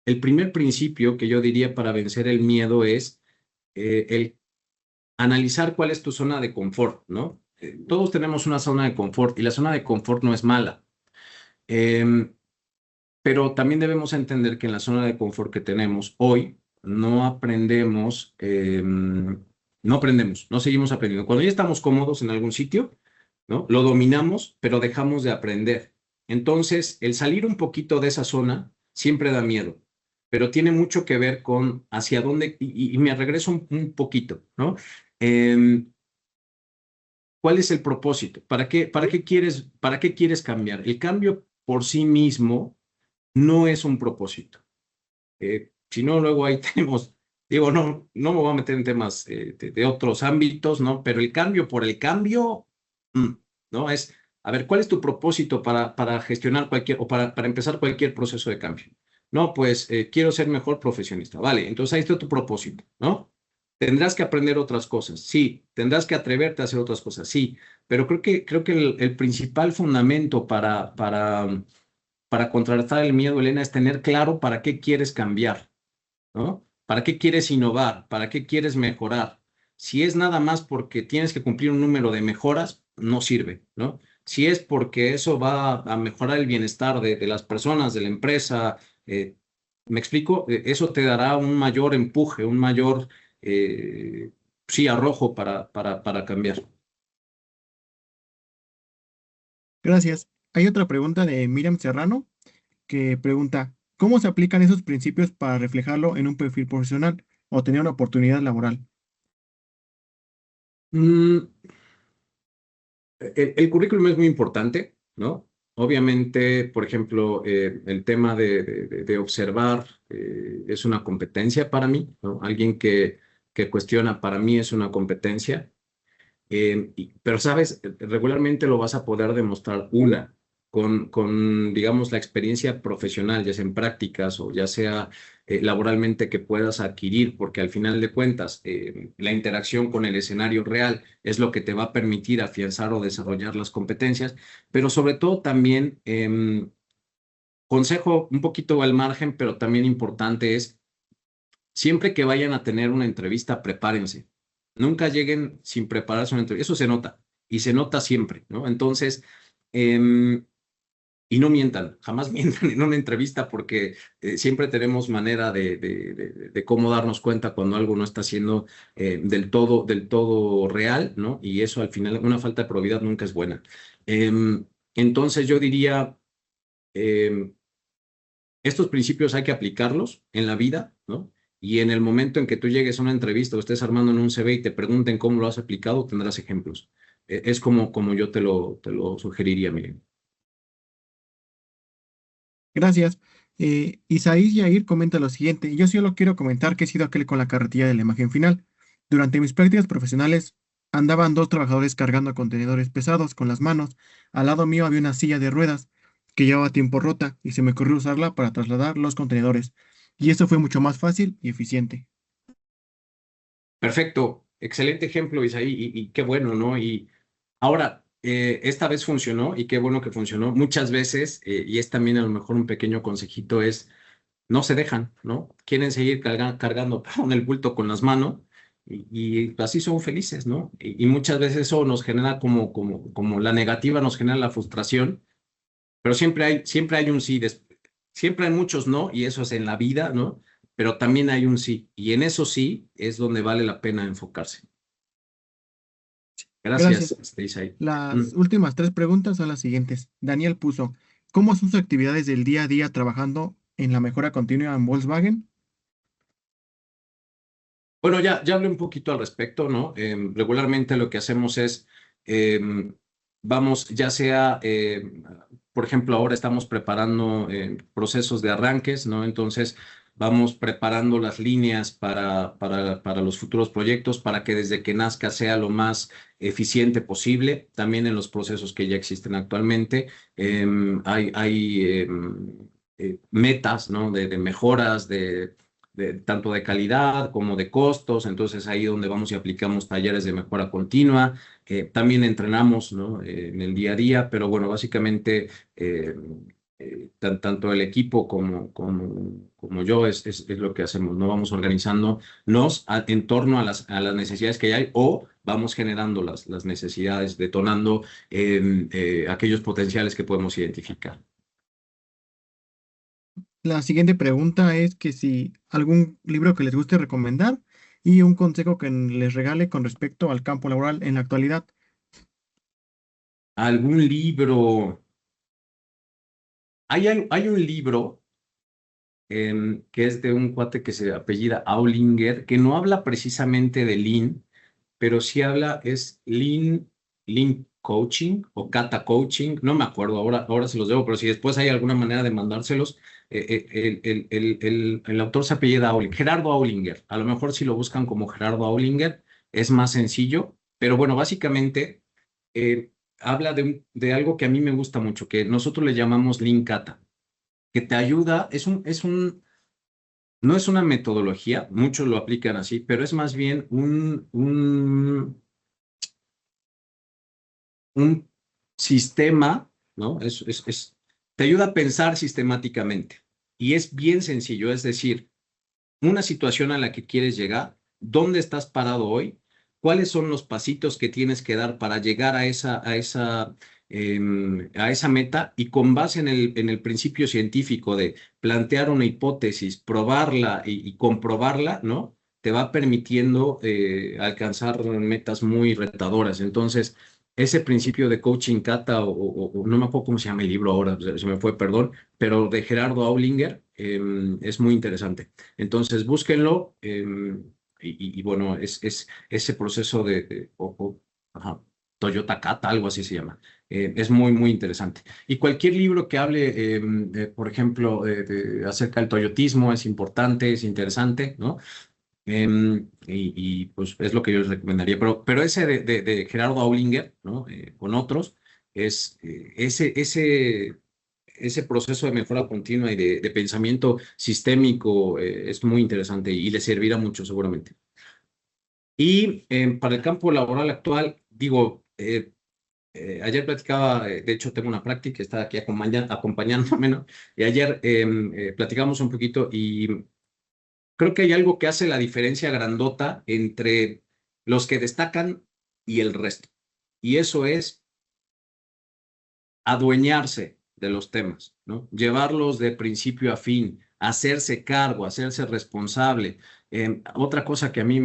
el primer principio que yo diría para vencer el miedo es el analizar cuál es tu zona de confort, ¿no? Todos tenemos una zona de confort y la zona de confort no es mala. Em, pero también debemos entender que en la zona de confort que tenemos hoy no aprendemos, no aprendemos, no seguimos aprendiendo. Cuando ya estamos cómodos en algún sitio, ¿no? Lo dominamos, pero dejamos de aprender. Entonces, el salir un poquito de esa zona siempre da miedo, pero tiene mucho que ver con hacia dónde, y me regreso un poquito, ¿no? Em, ¿Cuál es el propósito? Para qué quieres cambiar? El cambio por sí mismo no es un propósito. Si no, luego ahí tenemos, digo, no me voy a meter en temas de otros ámbitos, ¿no? Pero el cambio por el cambio, mm, ¿no? Es, a ver, ¿cuál es tu propósito para gestionar cualquier, o para empezar cualquier proceso de cambio? No, pues quiero ser mejor profesionista. Vale, entonces ahí está tu propósito, ¿no? Tendrás que aprender otras cosas, sí. Tendrás que atreverte a hacer otras cosas, sí. Pero creo que el principal fundamento para contrarrestar el miedo, Elena, es tener claro para qué quieres cambiar, ¿no? ¿Para qué quieres innovar? ¿Para qué quieres mejorar? Si es nada más porque tienes que cumplir un número de mejoras, no sirve, ¿no? Si es porque eso va a mejorar el bienestar de las personas, de la empresa, ¿me explico? Eso te dará un mayor empuje, un mayor, eh, sí, arrojo para cambiar. Gracias. Hay otra pregunta de Miriam Serrano que pregunta, ¿cómo se aplican esos principios para reflejarlo en un perfil profesional o tener una oportunidad laboral? Mm, el currículum es muy importante, ¿no? Obviamente, por ejemplo, el tema de observar es una competencia para mí, ¿no? Alguien que cuestiona para mí es una competencia. Pero, sabes, regularmente lo vas a poder demostrar digamos, la experiencia profesional, ya sea en prácticas o ya sea laboralmente que puedas adquirir, porque al final de cuentas, la interacción con el escenario real es lo que te va a permitir afianzar o desarrollar las competencias, pero sobre todo también, consejo un poquito al margen, pero también importante es siempre que vayan a tener una entrevista, prepárense. Nunca lleguen sin prepararse una entrevista. Eso se nota y se nota siempre, ¿no? Entonces, em, y no mientan, jamás mientan en una entrevista porque siempre tenemos manera de cómo darnos cuenta cuando algo no está siendo del todo real, ¿no? Y eso al final, una falta de probidad nunca es buena. Entonces yo diría, em, estos principios hay que aplicarlos en la vida, ¿no? Y en el momento en que tú llegues a una entrevista o estés armando en un CV y te pregunten cómo lo has aplicado, tendrás ejemplos. Es como yo te lo sugeriría, miren. Gracias. Isaías Yair comenta lo siguiente, yo solo quiero comentar que he sido aquel con la carretilla de la imagen final. Durante mis prácticas profesionales Andaban dos trabajadores cargando contenedores pesados con las manos. Al lado mío había una silla de ruedas que llevaba tiempo rota y se me ocurrió usarla para trasladar los contenedores. Y eso fue mucho más fácil y eficiente. Perfecto, excelente ejemplo, Isaí, y qué bueno, ¿no? Y ahora, esta vez funcionó y qué bueno que funcionó. Muchas veces, y es también a lo mejor un pequeño consejito, es no se dejan, ¿no? Quieren seguir cargando perdón, el bulto con las manos y así son felices, ¿no? Y muchas veces eso nos genera como la negativa, nos genera la frustración, pero siempre hay un sí, siempre hay muchos no, y eso es en la vida, ¿no? Pero también hay un sí, y en eso sí es donde vale la pena enfocarse. Gracias, Gracias. Isaí. Las Mm. últimas tres preguntas son las siguientes. Daniel puso, ¿cómo son sus actividades del día a día trabajando en la mejora continua en Volkswagen? Bueno, ya hablé un poquito al respecto, ¿no? Regularmente lo que hacemos es, vamos, ya sea, por ejemplo, ahora estamos preparando procesos de arranques, ¿no? Entonces, vamos preparando las líneas para los futuros proyectos, para que desde que nazca sea lo más eficiente posible, también en los procesos que ya existen actualmente. Hay metas, ¿no? De mejoras, tanto de calidad como de costos, entonces ahí donde vamos y aplicamos talleres de mejora continua, también entrenamos, ¿no? En el día a día, pero bueno, básicamente eh, tanto el equipo como yo es lo que hacemos, ¿no? Vamos organizándonos en torno a las necesidades que hay o vamos generando las necesidades, detonando aquellos potenciales que podemos identificar. La siguiente pregunta es que si algún libro que les guste recomendar y un consejo que les regale con respecto al campo laboral en la actualidad. ¿Algún libro? Hay un libro que es de un cuate que se apellida Aulinger, que no habla precisamente de Lean, pero sí habla, es Lean Coaching o Kata Coaching, no me acuerdo, ahora se los debo, pero si después hay alguna manera de mandárselos, el autor se apellida Aulinger, Gerardo Aulinger, a lo mejor si lo buscan como Gerardo Aulinger es más sencillo, pero bueno, básicamente habla de algo que a mí me gusta mucho, que nosotros le llamamos Lean Kata, que te ayuda, no es una metodología, muchos lo aplican así, pero es más bien un sistema, ¿no? Te ayuda a pensar sistemáticamente y es bien sencillo, es decir, una situación a la que quieres llegar, dónde estás parado hoy, cuáles son los pasitos que tienes que dar para llegar a esa meta y con base en el principio científico de plantear una hipótesis, probarla y comprobarla, ¿no? Te va permitiendo alcanzar metas muy retadoras. Entonces, ese principio de coaching kata, o no me acuerdo cómo se llama el libro ahora, se me fue, perdón, pero de Gerardo Aulinger, es muy interesante. Entonces, búsquenlo y bueno, es ese proceso ajá, Toyota Kata, algo así se llama. Es muy, muy interesante. Y cualquier libro que hable, por ejemplo, acerca del toyotismo es importante, es interesante, ¿no? Pues es lo que yo les recomendaría. Pero ese de Gerardo Aulinger, ¿no? Con otros, es ese proceso de mejora continua y de pensamiento sistémico es muy interesante y le servirá mucho seguramente. Y para el campo laboral actual, digo, ayer platicaba, de hecho tengo una práctica, está aquí acompañándome, ¿no? Y ayer platicamos un poquito y creo que hay algo que hace la diferencia grandota entre los que destacan y el resto. Y eso es adueñarse de los temas, ¿no? Llevarlos de principio a fin, hacerse cargo, hacerse responsable. Otra cosa que a mí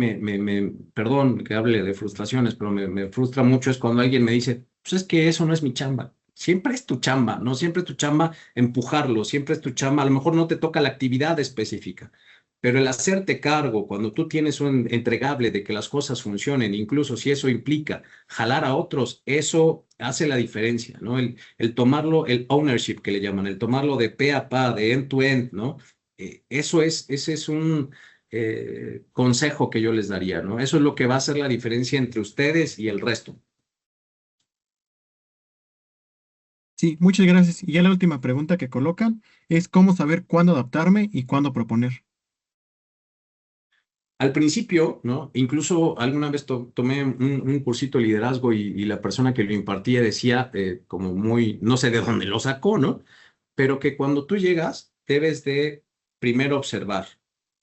perdón que hable de frustraciones, pero me frustra mucho es cuando alguien me dice, pues es que eso no es mi chamba. Siempre es tu chamba, ¿no? Siempre es tu chamba empujarlo, siempre es tu chamba. A lo mejor no te toca la actividad específica, pero el hacerte cargo, cuando tú tienes un entregable de que las cosas funcionen, incluso si eso implica jalar a otros, eso hace la diferencia, ¿no? El tomarlo, el ownership que le llaman, el tomarlo de pe a pa, de end to end, ¿no? Ese es consejo que yo les daría, ¿no? Eso es lo que va a hacer la diferencia entre ustedes y el resto. Sí, muchas gracias. Y ya la última pregunta que colocan es cómo saber cuándo adaptarme y cuándo proponer. Al principio, ¿no? Incluso alguna vez tomé un cursito de liderazgo y la persona que lo impartía decía, como muy, no sé de dónde lo sacó, ¿no? Pero que cuando tú llegas, debes de primero observar,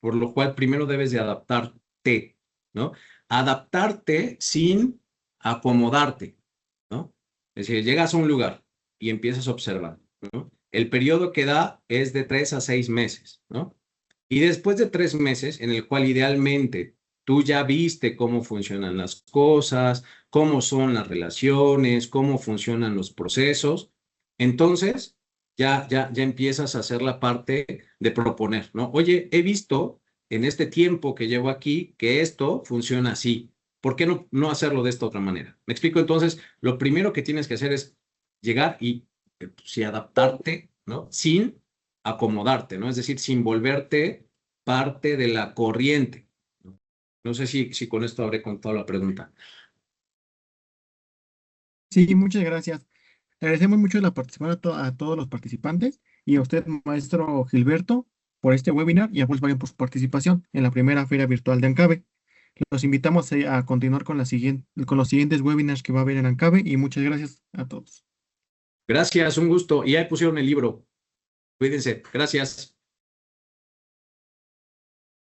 por lo cual primero debes de adaptarte, ¿no? Adaptarte sin acomodarte, ¿no? Es decir, llegas a un lugar y empiezas a observar, ¿no? El periodo que da es de 3 a 6 meses, ¿no? Y después de 3 meses, en el cual idealmente tú ya viste cómo funcionan las cosas, cómo son las relaciones, cómo funcionan los procesos, entonces ya empiezas a hacer la parte de proponer, ¿no? Oye, he visto en este tiempo que llevo aquí que esto funciona así. ¿Por qué no hacerlo de esta otra manera? ¿Me explico? Entonces, lo primero que tienes que hacer es llegar y sí, adaptarte, ¿no? Sin acomodarte, ¿no? Es decir, sin volverte parte de la corriente. No sé si con esto habré contado la pregunta. Sí, muchas gracias. Agradecemos mucho la participación a todos los participantes y a usted, maestro Gilberto, por este webinar y a Volkswagen por su participación en la primera feria virtual de ANCABE. Los invitamos a continuar con con los siguientes webinars que va a haber en ANCABE y muchas gracias a todos. Gracias, un gusto. Y ahí pusieron el libro. Cuídense. Gracias.